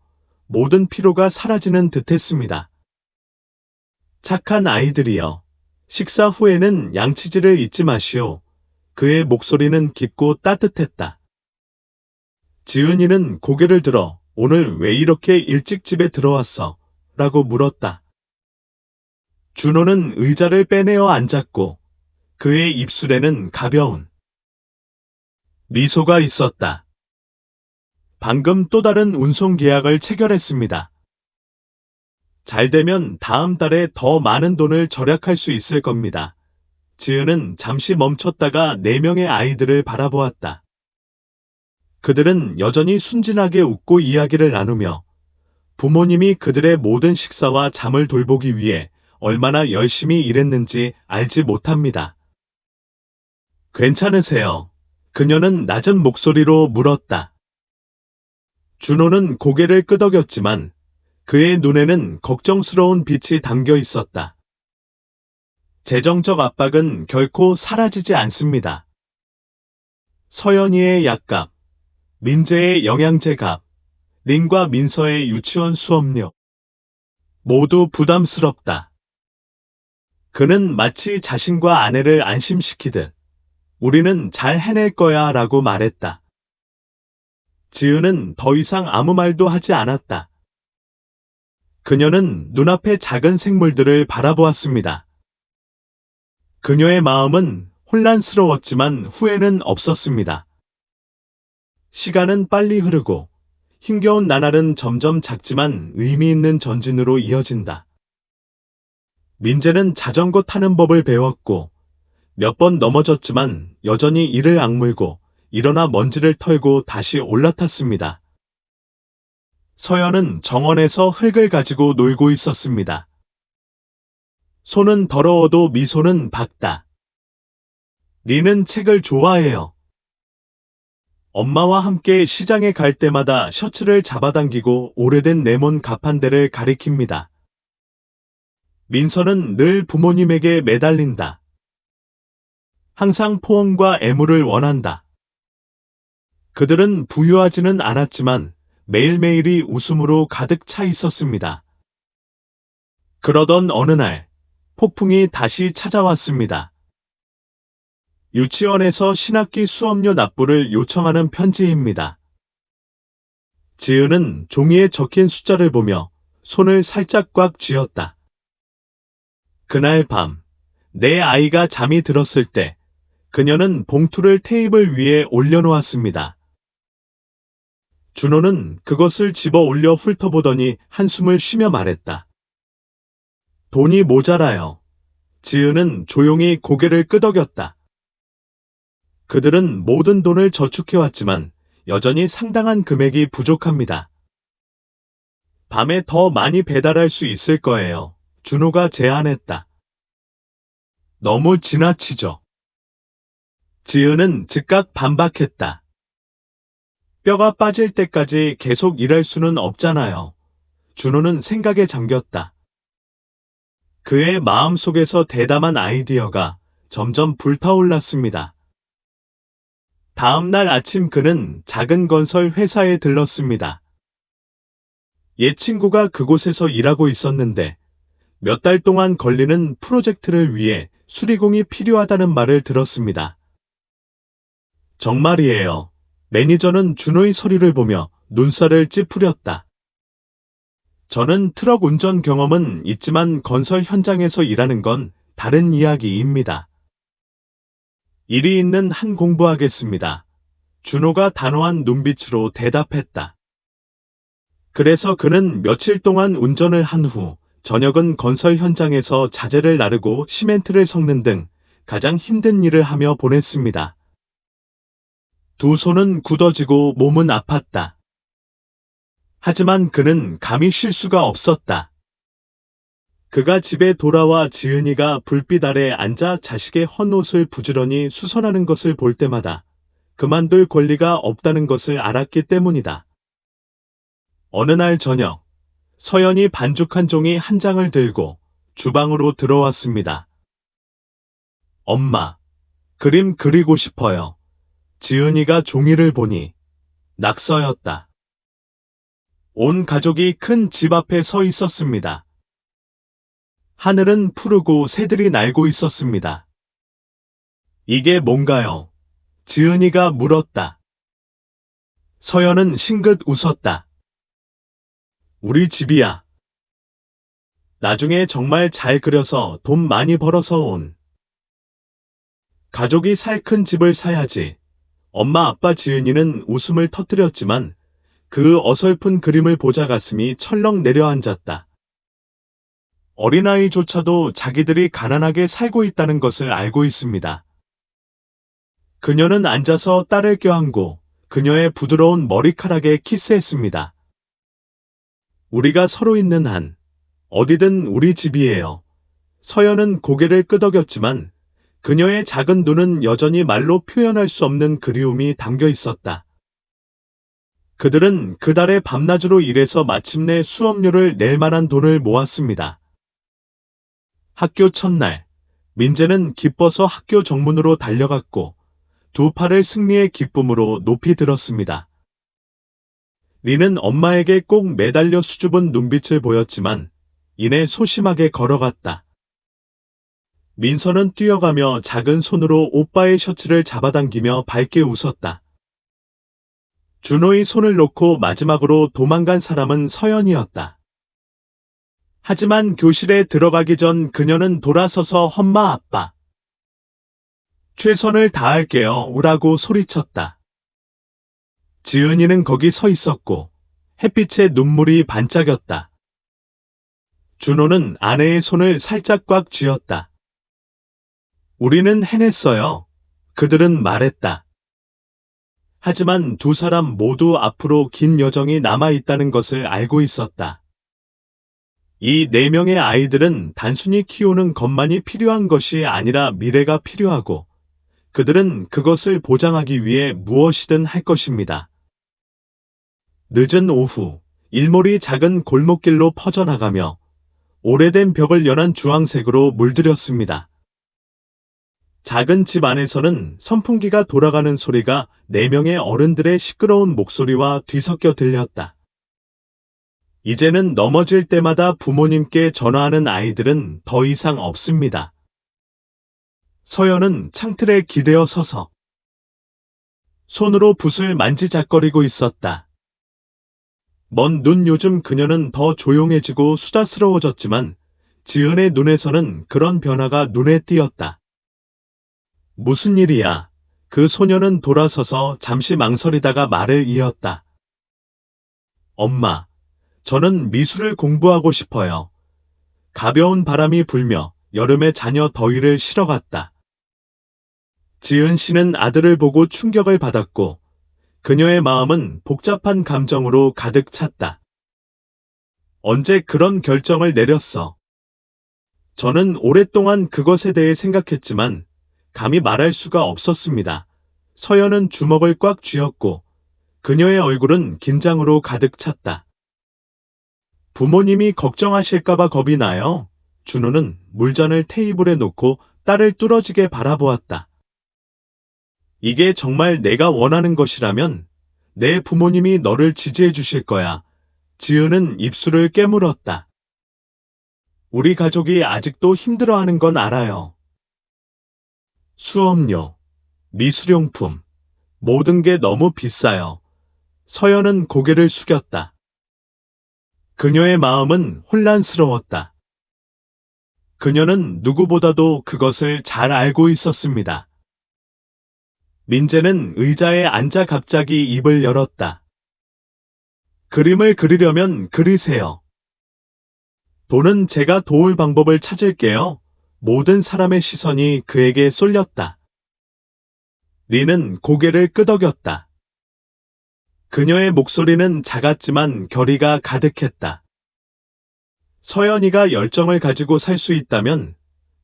모든 피로가 사라지는 듯했습니다. 착한 아이들이여. 식사 후에는 양치질을 잊지 마시오. 그의 목소리는 깊고 따뜻했다. 지은이는 고개를 들어 오늘 왜 이렇게 일찍 집에 들어왔어? 라고 물었다. 준호는 의자를 빼내어 앉았고 그의 입술에는 가벼운 미소가 있었다. 방금 또 다른 운송 계약을 체결했습니다. 잘 되면 다음 달에 더 많은 돈을 절약할 수 있을 겁니다. 지은은 잠시 멈췄다가 4명의 아이들을 바라보았다. 그들은 여전히 순진하게 웃고 이야기를 나누며 부모님이 그들의 모든 식사와 잠을 돌보기 위해 얼마나 열심히 일했는지 알지 못합니다. 괜찮으세요? 그녀는 낮은 목소리로 물었다. 준호는 고개를 끄덕였지만 그의 눈에는 걱정스러운 빛이 담겨 있었다. 재정적 압박은 결코 사라지지 않습니다. 서연이의 약값, 민재의 영양제 값, 린과 민서의 유치원 수업료. 모두 부담스럽다. 그는 마치 자신과 아내를 안심시키듯 우리는 잘 해낼 거야 라고 말했다. 지은은 더 이상 아무 말도 하지 않았다. 그녀는 눈앞의 작은 생물들을 바라보았습니다. 그녀의 마음은 혼란스러웠지만 후회는 없었습니다. 시간은 빨리 흐르고 힘겨운 나날은 점점 작지만 의미 있는 전진으로 이어진다. 민재는 자전거 타는 법을 배웠고 몇 번 넘어졌지만 여전히 이를 악물고 일어나 먼지를 털고 다시 올라탔습니다. 서연은 정원에서 흙을 가지고 놀고 있었습니다. 손은 더러워도 미소는 밝다. 린은 책을 좋아해요. 엄마와 함께 시장에 갈 때마다 셔츠를 잡아당기고 오래된 네몬 가판대를 가리킵니다. 민서는 늘 부모님에게 매달린다. 항상 포옹과 애무를 원한다. 그들은 부유하지는 않았지만 매일매일이 웃음으로 가득 차 있었습니다. 그러던 어느 날 폭풍이 다시 찾아왔습니다. 유치원에서 신학기 수업료 납부를 요청하는 편지입니다. 지은은 종이에 적힌 숫자를 보며 손을 살짝 꽉 쥐었다. 그날 밤, 내 아이가 잠이 들었을 때 그녀는 봉투를 테이블 위에 올려놓았습니다. 준호는 그것을 집어 올려 훑어보더니 한숨을 쉬며 말했다. 돈이 모자라요. 지은은 조용히 고개를 끄덕였다. 그들은 모든 돈을 저축해왔지만 여전히 상당한 금액이 부족합니다. 밤에 더 많이 배달할 수 있을 거예요. 준호가 제안했다. 너무 지나치죠. 지은은 즉각 반박했다. 뼈가 빠질 때까지 계속 일할 수는 없잖아요. 준호는 생각에 잠겼다. 그의 마음속에서 대담한 아이디어가 점점 불타올랐습니다. 다음 날 아침 그는 작은 건설 회사에 들렀습니다. 옛 친구가 그곳에서 일하고 있었는데 몇 달 동안 걸리는 프로젝트를 위해 수리공이 필요하다는 말을 들었습니다. 정말이에요. 매니저는 준호의 서류를 보며 눈살을 찌푸렸다. 저는 트럭 운전 경험은 있지만 건설 현장에서 일하는 건 다른 이야기입니다. 일이 있는 한 공부하겠습니다. 준호가 단호한 눈빛으로 대답했다. 그래서 그는 며칠 동안 운전을 한 후 저녁은 건설 현장에서 자재를 나르고 시멘트를 섞는 등 가장 힘든 일을 하며 보냈습니다. 두 손은 굳어지고 몸은 아팠다. 하지만 그는 감히 쉴 수가 없었다. 그가 집에 돌아와 지은이가 불빛 아래 앉아 자식의 헌옷을 부지런히 수선하는 것을 볼 때마다 그만둘 권리가 없다는 것을 알았기 때문이다. 어느 날 저녁, 서연이 반죽한 종이 한 장을 들고 주방으로 들어왔습니다. 엄마, 그림 그리고 싶어요. 지은이가 종이를 보니 낙서였다. 온 가족이 큰 집 앞에 서 있었습니다. 하늘은 푸르고 새들이 날고 있었습니다. 이게 뭔가요? 지은이가 물었다. 서연은 싱긋 웃었다. 우리 집이야. 나중에 정말 잘 그려서 돈 많이 벌어서 온. 가족이 살 큰 집을 사야지. 엄마 아빠 지은이는 웃음을 터뜨렸지만 그 어설픈 그림을 보자 가슴이 철렁 내려앉았다. 어린아이조차도 자기들이 가난하게 살고 있다는 것을 알고 있습니다. 그녀는 앉아서 딸을 껴안고 그녀의 부드러운 머리카락에 키스했습니다. 우리가 서로 있는 한, 어디든 우리 집이에요. 서연은 고개를 끄덕였지만 그녀의 작은 눈은 여전히 말로 표현할 수 없는 그리움이 담겨 있었다. 그들은 그달의 밤낮으로 일해서 마침내 수업료를 낼 만한 돈을 모았습니다. 학교 첫날, 민재는 기뻐서 학교 정문으로 달려갔고 두 팔을 승리의 기쁨으로 높이 들었습니다. 리는 엄마에게 꼭 매달려 수줍은 눈빛을 보였지만 이내 소심하게 걸어갔다. 민서는 뛰어가며 작은 손으로 오빠의 셔츠를 잡아당기며 밝게 웃었다. 준호의 손을 놓고 마지막으로 도망간 사람은 서연이었다. 하지만 교실에 들어가기 전 그녀는 돌아서서 엄마 아빠. 최선을 다할게요 라고 소리쳤다. 지은이는 거기 서 있었고 햇빛에 눈물이 반짝였다. 준호는 아내의 손을 살짝 꽉 쥐었다. 우리는 해냈어요. 그들은 말했다. 하지만 두 사람 모두 앞으로 긴 여정이 남아있다는 것을 알고 있었다. 이 네 명의 아이들은 단순히 키우는 것만이 필요한 것이 아니라 미래가 필요하고 그들은 그것을 보장하기 위해 무엇이든 할 것입니다. 늦은 오후, 일몰이 작은 골목길로 퍼져나가며 오래된 벽을 연한 주황색으로 물들였습니다. 작은 집 안에서는 선풍기가 돌아가는 소리가 네 명의 어른들의 시끄러운 목소리와 뒤섞여 들렸다. 이제는 넘어질 때마다 부모님께 전화하는 아이들은 더 이상 없습니다. 서연은 창틀에 기대어 서서 손으로 붓을 만지작거리고 있었다. 먼 눈 요즘 그녀는 더 조용해지고 수다스러워졌지만 지은의 눈에서는 그런 변화가 눈에 띄었다. 무슨 일이야? 그 소녀는 돌아서서 잠시 망설이다가 말을 이었다. 엄마, 저는 미술을 공부하고 싶어요. 가벼운 바람이 불며 여름의 자녀 더위를 실어갔다. 지은 씨는 아들을 보고 충격을 받았고 그녀의 마음은 복잡한 감정으로 가득 찼다. 언제 그런 결정을 내렸어? 저는 오랫동안 그것에 대해 생각했지만 감히 말할 수가 없었습니다. 서연은 주먹을 꽉 쥐었고 그녀의 얼굴은 긴장으로 가득 찼다. 부모님이 걱정하실까봐 겁이 나요. 준호는 물잔을 테이블에 놓고 딸을 뚫어지게 바라보았다. 이게 정말 내가 원하는 것이라면 내 부모님이 너를 지지해 주실 거야. 지은은 입술을 깨물었다. 우리 가족이 아직도 힘들어하는 건 알아요. 수업료, 미술용품, 모든 게 너무 비싸요. 서연은 고개를 숙였다. 그녀의 마음은 혼란스러웠다. 그녀는 누구보다도 그것을 잘 알고 있었습니다. 민재는 의자에 앉아 갑자기 입을 열었다. 그림을 그리려면 그리세요. 돈은 제가 도울 방법을 찾을게요. 모든 사람의 시선이 그에게 쏠렸다. 리는 고개를 끄덕였다. 그녀의 목소리는 작았지만 결의가 가득했다. 서연이가 열정을 가지고 살 수 있다면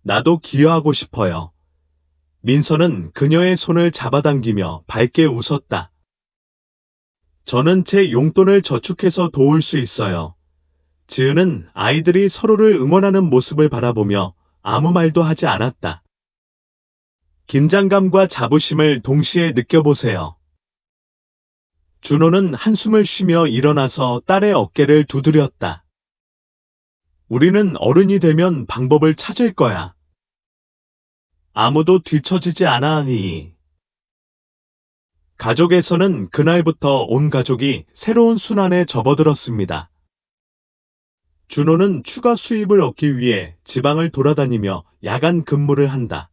나도 기여하고 싶어요. 민서는 그녀의 손을 잡아당기며 밝게 웃었다. 저는 제 용돈을 저축해서 도울 수 있어요. 지은은 아이들이 서로를 응원하는 모습을 바라보며 아무 말도 하지 않았다. 긴장감과 자부심을 동시에 느껴보세요. 준호는 한숨을 쉬며 일어나서 딸의 어깨를 두드렸다. 우리는 어른이 되면 방법을 찾을 거야. 아무도 뒤처지지 않아 하니. 가족에서는 그날부터 온 가족이 새로운 순환에 접어들었습니다. 준호는 추가 수입을 얻기 위해 지방을 돌아다니며 야간 근무를 한다.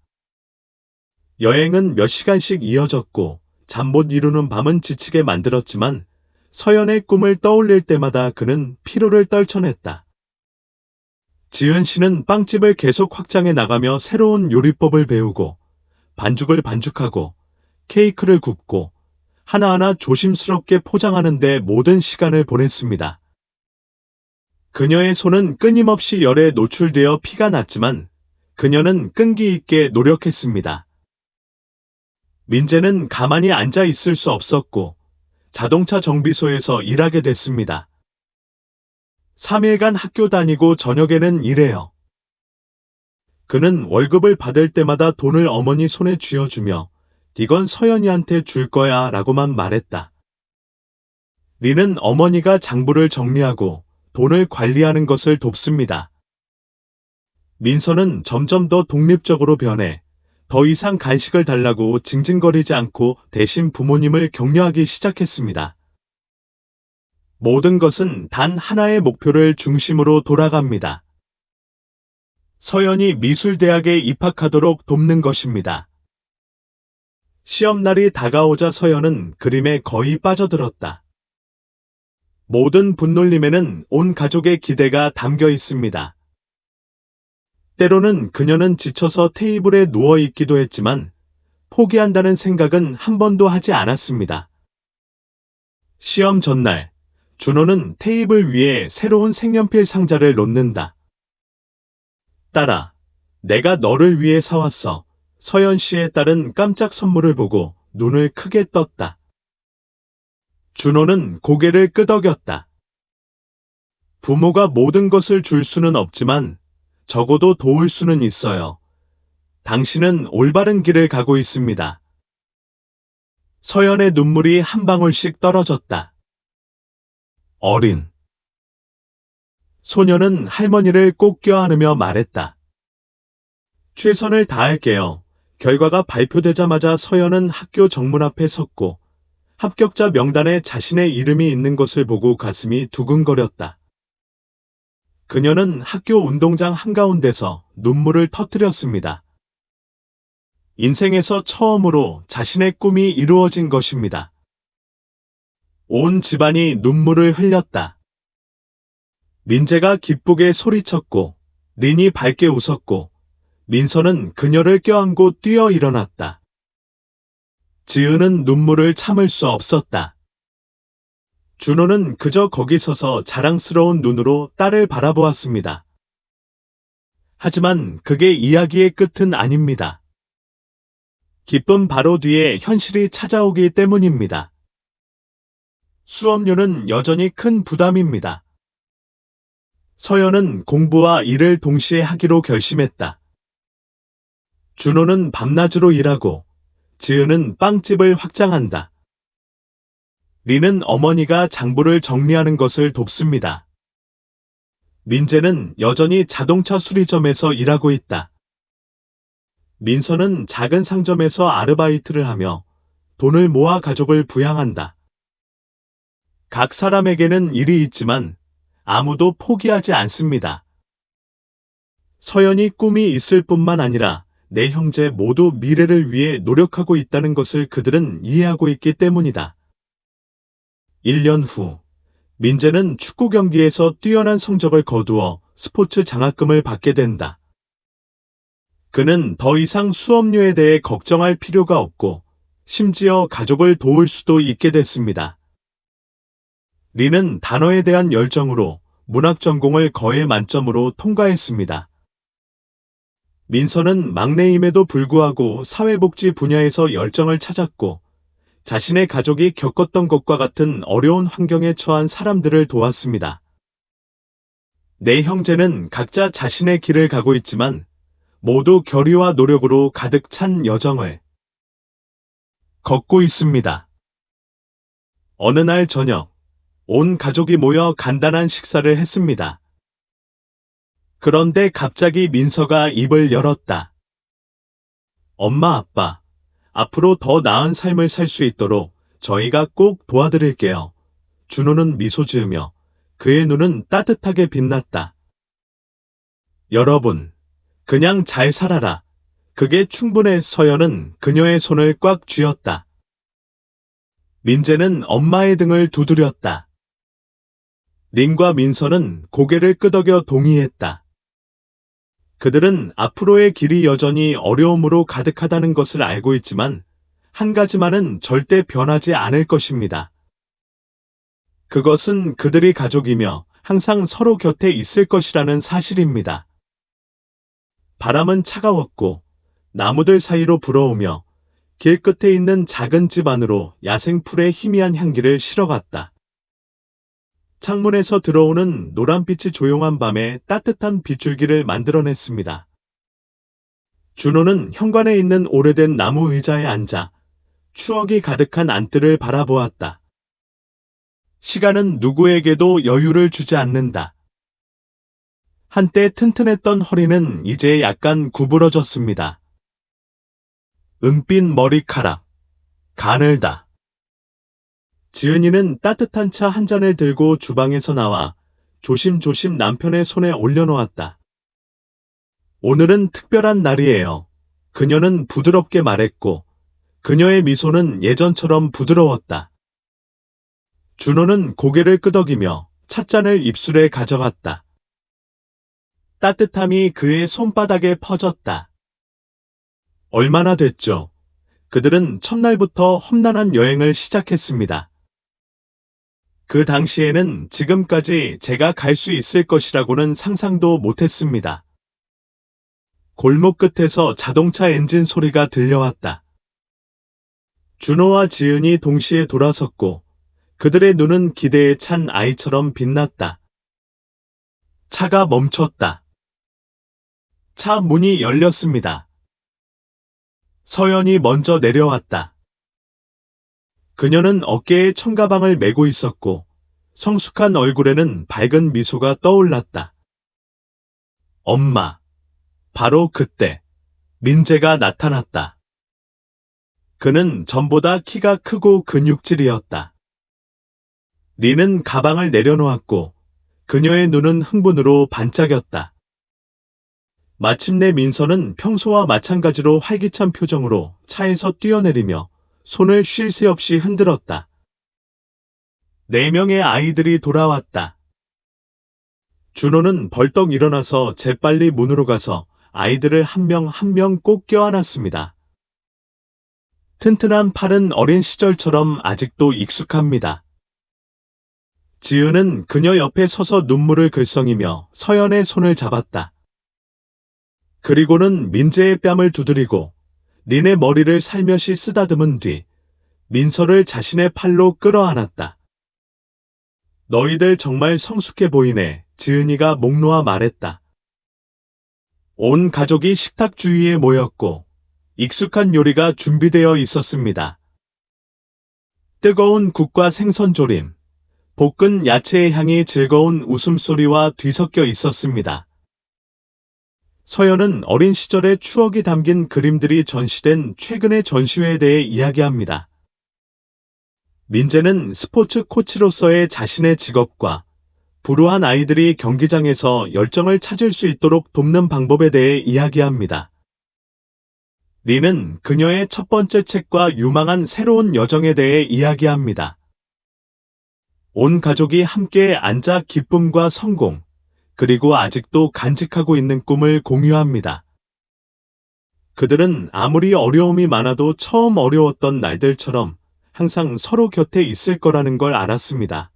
여행은 몇 시간씩 이어졌고 잠 못 이루는 밤은 지치게 만들었지만 서연의 꿈을 떠올릴 때마다 그는 피로를 떨쳐냈다. 지은 씨는 빵집을 계속 확장해 나가며 새로운 요리법을 배우고 반죽을 반죽하고 케이크를 굽고 하나하나 조심스럽게 포장하는 데 모든 시간을 보냈습니다. 그녀의 손은 끊임없이 열에 노출되어 피가 났지만 그녀는 끈기 있게 노력했습니다. 민재는 가만히 앉아 있을 수 없었고 자동차 정비소에서 일하게 됐습니다. 3일간 학교 다니고 저녁에는 일해요. 그는 월급을 받을 때마다 돈을 어머니 손에 쥐어주며 이건 서연이한테 줄 거야 라고만 말했다. 리는 어머니가 장부를 정리하고 돈을 관리하는 것을 돕습니다. 민서는 점점 더 독립적으로 변해 더 이상 간식을 달라고 징징거리지 않고 대신 부모님을 격려하기 시작했습니다. 모든 것은 단 하나의 목표를 중심으로 돌아갑니다. 서연이 미술대학에 입학하도록 돕는 것입니다. 시험날이 다가오자 서연은 그림에 거의 빠져들었다. 모든 분놀림에는 온 가족의 기대가 담겨 있습니다. 때로는 그녀는 지쳐서 테이블에 누워 있기도 했지만 포기한다는 생각은 한 번도 하지 않았습니다. 시험 전날, 준호는 테이블 위에 새로운 색연필 상자를 놓는다. 딸아, 내가 너를 위해 사왔어. 서연 씨의 딸은 깜짝 선물을 보고 눈을 크게 떴다. 준호는 고개를 끄덕였다. 부모가 모든 것을 줄 수는 없지만 적어도 도울 수는 있어요. 당신은 올바른 길을 가고 있습니다. 서연의 눈물이 한 방울씩 떨어졌다. 어린. 소녀는 할머니를 꼭 껴안으며 말했다. 최선을 다할게요. 결과가 발표되자마자 서연은 학교 정문 앞에 섰고 합격자 명단에 자신의 이름이 있는 것을 보고 가슴이 두근거렸다. 그녀는 학교 운동장 한가운데서 눈물을 터뜨렸습니다. 인생에서 처음으로 자신의 꿈이 이루어진 것입니다. 온 집안이 눈물을 흘렸다. 민재가 기쁘게 소리쳤고 린이 밝게 웃었고 민서는 그녀를 껴안고 뛰어 일어났다. 지은은 눈물을 참을 수 없었다. 준호는 그저 거기 서서 자랑스러운 눈으로 딸을 바라보았습니다. 하지만 그게 이야기의 끝은 아닙니다. 기쁨 바로 뒤에 현실이 찾아오기 때문입니다. 수업료는 여전히 큰 부담입니다. 서연은 공부와 일을 동시에 하기로 결심했다. 준호는 밤낮으로 일하고 지은은 빵집을 확장한다. 리는 어머니가 장부를 정리하는 것을 돕습니다. 민재는 여전히 자동차 수리점에서 일하고 있다. 민서는 작은 상점에서 아르바이트를 하며 돈을 모아 가족을 부양한다. 각 사람에게는 일이 있지만 아무도 포기하지 않습니다. 서연이 꿈이 있을 뿐만 아니라 내 형제 모두 미래를 위해 노력하고 있다는 것을 그들은 이해하고 있기 때문이다. 1년 후, 민재는 축구 경기에서 뛰어난 성적을 거두어 스포츠 장학금을 받게 된다. 그는 더 이상 수업료에 대해 걱정할 필요가 없고 심지어 가족을 도울 수도 있게 됐습니다. 리는 단어에 대한 열정으로 문학 전공을 거의 만점으로 통과했습니다. 민서는 막내임에도 불구하고 사회복지 분야에서 열정을 찾았고 자신의 가족이 겪었던 것과 같은 어려운 환경에 처한 사람들을 도왔습니다. 네 형제는 각자 자신의 길을 가고 있지만 모두 결의와 노력으로 가득 찬 여정을 걷고 있습니다. 어느 날 저녁, 온 가족이 모여 간단한 식사를 했습니다. 그런데 갑자기 민서가 입을 열었다. 엄마, 아빠, 앞으로 더 나은 삶을 살 수 있도록 저희가 꼭 도와드릴게요. 준호는 미소 지으며 그의 눈은 따뜻하게 빛났다. 여러분, 그냥 잘 살아라. 그게 충분해. 서연은 그녀의 손을 꽉 쥐었다. 민재는 엄마의 등을 두드렸다. 린과 민서는 고개를 끄덕여 동의했다. 그들은 앞으로의 길이 여전히 어려움으로 가득하다는 것을 알고 있지만 한 가지만은 절대 변하지 않을 것입니다. 그것은 그들이 가족이며 항상 서로 곁에 있을 것이라는 사실입니다. 바람은 차가웠고 나무들 사이로 불어오며 길 끝에 있는 작은 집 안으로 야생풀의 희미한 향기를 실어갔다. 창문에서 들어오는 노란빛이 조용한 밤에 따뜻한 빗줄기를 만들어냈습니다. 준호는 현관에 있는 오래된 나무 의자에 앉아 추억이 가득한 안뜰을 바라보았다. 시간은 누구에게도 여유를 주지 않는다. 한때 튼튼했던 허리는 이제 약간 구부러졌습니다. 은빛 머리카락, 가늘다. 지은이는 따뜻한 차 한 잔을 들고 주방에서 나와 조심조심 남편의 손에 올려놓았다. 오늘은 특별한 날이에요. 그녀는 부드럽게 말했고 그녀의 미소는 예전처럼 부드러웠다. 준호는 고개를 끄덕이며 찻잔을 입술에 가져갔다. 따뜻함이 그의 손바닥에 퍼졌다. 얼마나 됐죠? 그들은 첫날부터 험난한 여행을 시작했습니다. 그 당시에는 지금까지 제가 갈 수 있을 것이라고는 상상도 못했습니다. 골목 끝에서 자동차 엔진 소리가 들려왔다. 준호와 지은이 동시에 돌아섰고 그들의 눈은 기대에 찬 아이처럼 빛났다. 차가 멈췄다. 차 문이 열렸습니다. 서연이 먼저 내려왔다. 그녀는 어깨에 청가방을 메고 있었고 성숙한 얼굴에는 밝은 미소가 떠올랐다. 엄마. 바로 그때 민재가 나타났다. 그는 전보다 키가 크고 근육질이었다. 리는 가방을 내려놓았고 그녀의 눈은 흥분으로 반짝였다. 마침내 민서는 평소와 마찬가지로 활기찬 표정으로 차에서 뛰어내리며 손을 쉴 새 없이 흔들었다. 4명의 아이들이 돌아왔다. 준호는 벌떡 일어나서 재빨리 문으로 가서 아이들을 한 명 한 명 꼭 껴안았습니다. 튼튼한 팔은 어린 시절처럼 아직도 익숙합니다. 지은은 그녀 옆에 서서 눈물을 글썽이며 서연의 손을 잡았다. 그리고는 민재의 뺨을 두드리고 린의 머리를 살며시 쓰다듬은 뒤 민서를 자신의 팔로 끌어안았다. 너희들 정말 성숙해 보이네, 지은이가 목 놓아 말했다. 온 가족이 식탁 주위에 모였고 익숙한 요리가 준비되어 있었습니다. 뜨거운 국과 생선조림, 볶은 야채의 향이 즐거운 웃음소리와 뒤섞여 있었습니다. 서연은 어린 시절의 추억이 담긴 그림들이 전시된 최근의 전시회에 대해 이야기합니다. 민재는 스포츠 코치로서의 자신의 직업과 불우한 아이들이 경기장에서 열정을 찾을 수 있도록 돕는 방법에 대해 이야기합니다. 리는 그녀의 첫 번째 책과 유망한 새로운 여정에 대해 이야기합니다. 온 가족이 함께 앉아 기쁨과 성공, 그리고 아직도 간직하고 있는 꿈을 공유합니다. 그들은 아무리 어려움이 많아도 처음 어려웠던 날들처럼 항상 서로 곁에 있을 거라는 걸 알았습니다.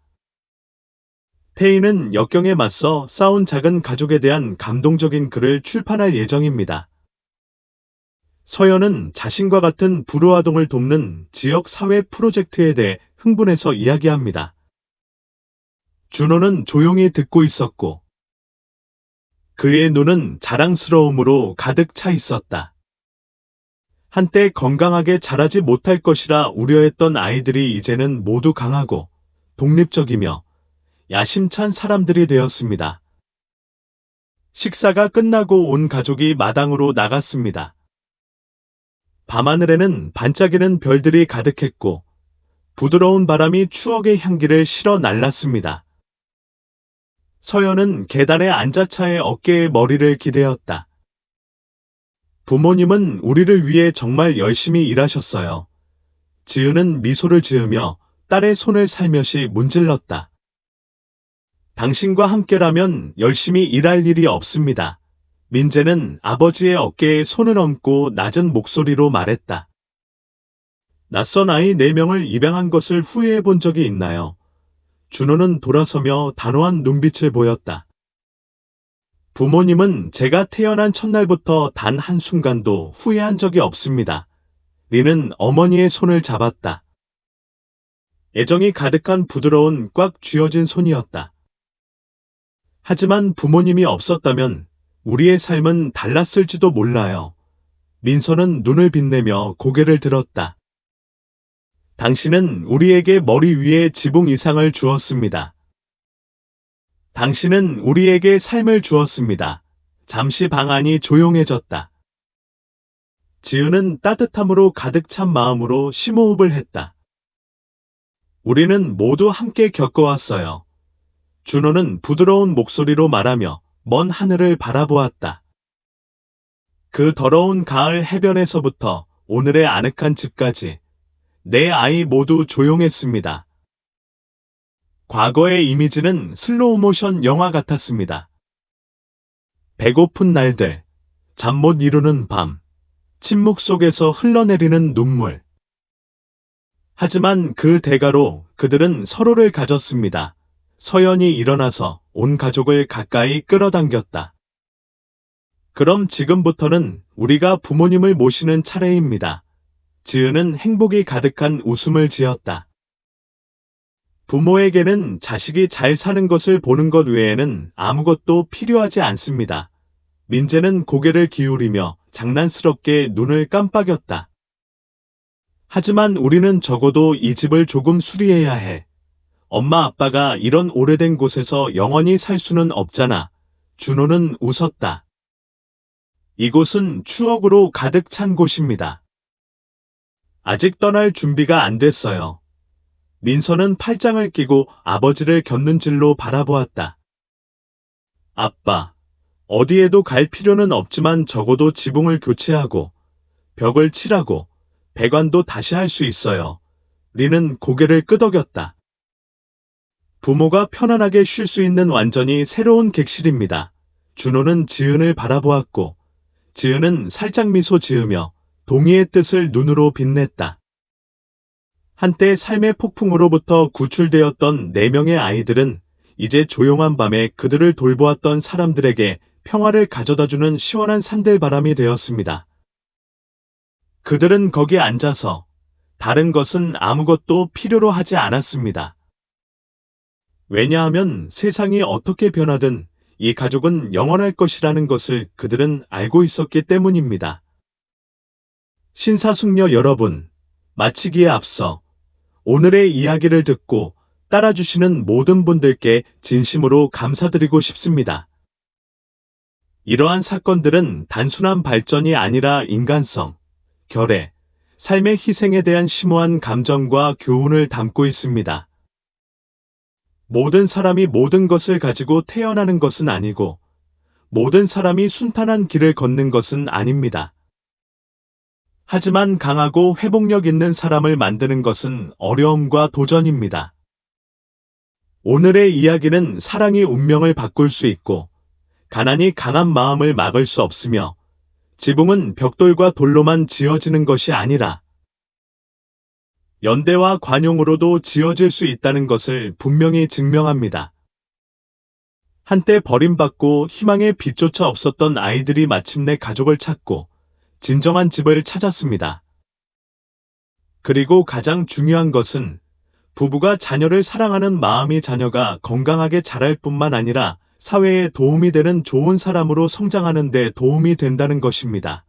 태희는 역경에 맞서 싸운 작은 가족에 대한 감동적인 글을 출판할 예정입니다. 서연은 자신과 같은 불우아동을 돕는 지역 사회 프로젝트에 대해 흥분해서 이야기합니다. 준호는 조용히 듣고 있었고 그의 눈은 자랑스러움으로 가득 차 있었다. 한때 건강하게 자라지 못할 것이라 우려했던 아이들이 이제는 모두 강하고 독립적이며 야심찬 사람들이 되었습니다. 식사가 끝나고 온 가족이 마당으로 나갔습니다. 밤하늘에는 반짝이는 별들이 가득했고 부드러운 바람이 추억의 향기를 실어 날랐습니다. 서연은 계단에 앉아 차의 어깨에 머리를 기대었다. 부모님은 우리를 위해 정말 열심히 일하셨어요. 지은은 미소를 지으며 딸의 손을 살며시 문질렀다. 당신과 함께라면 열심히 일할 일이 없습니다. 민재는 아버지의 어깨에 손을 얹고 낮은 목소리로 말했다. 낯선 아이 4명을 입양한 것을 후회해 본 적이 있나요? 준호는 돌아서며 단호한 눈빛을 보였다. 부모님은 제가 태어난 첫날부터 단 한순간도 후회한 적이 없습니다. 리는 어머니의 손을 잡았다. 애정이 가득한 부드러운 꽉 쥐어진 손이었다. 하지만 부모님이 없었다면 우리의 삶은 달랐을지도 몰라요. 민서는 눈을 빛내며 고개를 들었다. 당신은 우리에게 머리 위에 지붕 이상을 주었습니다. 당신은 우리에게 삶을 주었습니다. 잠시 방 안이 조용해졌다. 지은은 따뜻함으로 가득 찬 마음으로 심호흡을 했다. 우리는 모두 함께 겪어왔어요. 준호는 부드러운 목소리로 말하며 먼 하늘을 바라보았다. 그 더러운 가을 해변에서부터 오늘의 아늑한 집까지 내 아이 모두 조용했습니다. 과거의 이미지는 슬로우 모션 영화 같았습니다. 배고픈 날들, 잠 못 이루는 밤, 침묵 속에서 흘러내리는 눈물. 하지만 그 대가로 그들은 서로를 가졌습니다. 서연이 일어나서 온 가족을 가까이 끌어당겼다. 그럼 지금부터는 우리가 부모님을 모시는 차례입니다. 지은은 행복이 가득한 웃음을 지었다. 부모에게는 자식이 잘 사는 것을 보는 것 외에는 아무것도 필요하지 않습니다. 민재는 고개를 기울이며 장난스럽게 눈을 깜빡였다. 하지만 우리는 적어도 이 집을 조금 수리해야 해. 엄마 아빠가 이런 오래된 곳에서 영원히 살 수는 없잖아. 준호는 웃었다. 이곳은 추억으로 가득 찬 곳입니다. 아직 떠날 준비가 안 됐어요. 민서는 팔짱을 끼고 아버지를 곁눈질로 바라보았다. 아빠, 어디에도 갈 필요는 없지만 적어도 지붕을 교체하고 벽을 칠하고 배관도 다시 할 수 있어요. 리는 고개를 끄덕였다. 부모가 편안하게 쉴 수 있는 완전히 새로운 객실입니다. 준호는 지은을 바라보았고 지은은 살짝 미소 지으며 동의의 뜻을 눈으로 빛냈다. 한때 삶의 폭풍으로부터 구출되었던 4명의 아이들은 이제 조용한 밤에 그들을 돌보았던 사람들에게 평화를 가져다주는 시원한 산들바람이 되었습니다. 그들은 거기 앉아서 다른 것은 아무것도 필요로 하지 않았습니다. 왜냐하면 세상이 어떻게 변하든 이 가족은 영원할 것이라는 것을 그들은 알고 있었기 때문입니다. 신사숙녀 여러분, 마치기에 앞서 오늘의 이야기를 듣고 따라주시는 모든 분들께 진심으로 감사드리고 싶습니다. 이러한 사건들은 단순한 발전이 아니라 인간성, 결의, 삶의 희생에 대한 심오한 감정과 교훈을 담고 있습니다. 모든 사람이 모든 것을 가지고 태어나는 것은 아니고 모든 사람이 순탄한 길을 걷는 것은 아닙니다. 하지만 강하고 회복력 있는 사람을 만드는 것은 어려움과 도전입니다. 오늘의 이야기는 사랑이 운명을 바꿀 수 있고 가난이 강한 마음을 막을 수 없으며 지붕은 벽돌과 돌로만 지어지는 것이 아니라 연대와 관용으로도 지어질 수 있다는 것을 분명히 증명합니다. 한때 버림받고 희망의 빛조차 없었던 아이들이 마침내 가족을 찾고 진정한 집을 찾았습니다. 그리고 가장 중요한 것은 부부가 자녀를 사랑하는 마음이 자녀가 건강하게 자랄 뿐만 아니라 사회에 도움이 되는 좋은 사람으로 성장하는 데 도움이 된다는 것입니다.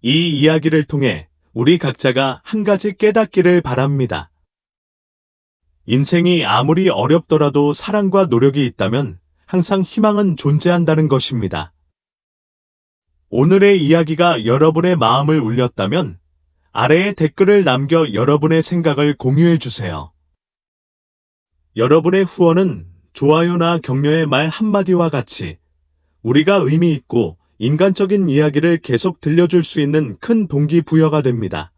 이 이야기를 통해 우리 각자가 한 가지 깨닫기를 바랍니다. 인생이 아무리 어렵더라도 사랑과 노력이 있다면 항상 희망은 존재한다는 것입니다. 오늘의 이야기가 여러분의 마음을 울렸다면 아래에 댓글을 남겨 여러분의 생각을 공유해 주세요. 여러분의 후원은 좋아요나 격려의 말 한마디와 같이 우리가 의미 있고 인간적인 이야기를 계속 들려줄 수 있는 큰 동기부여가 됩니다.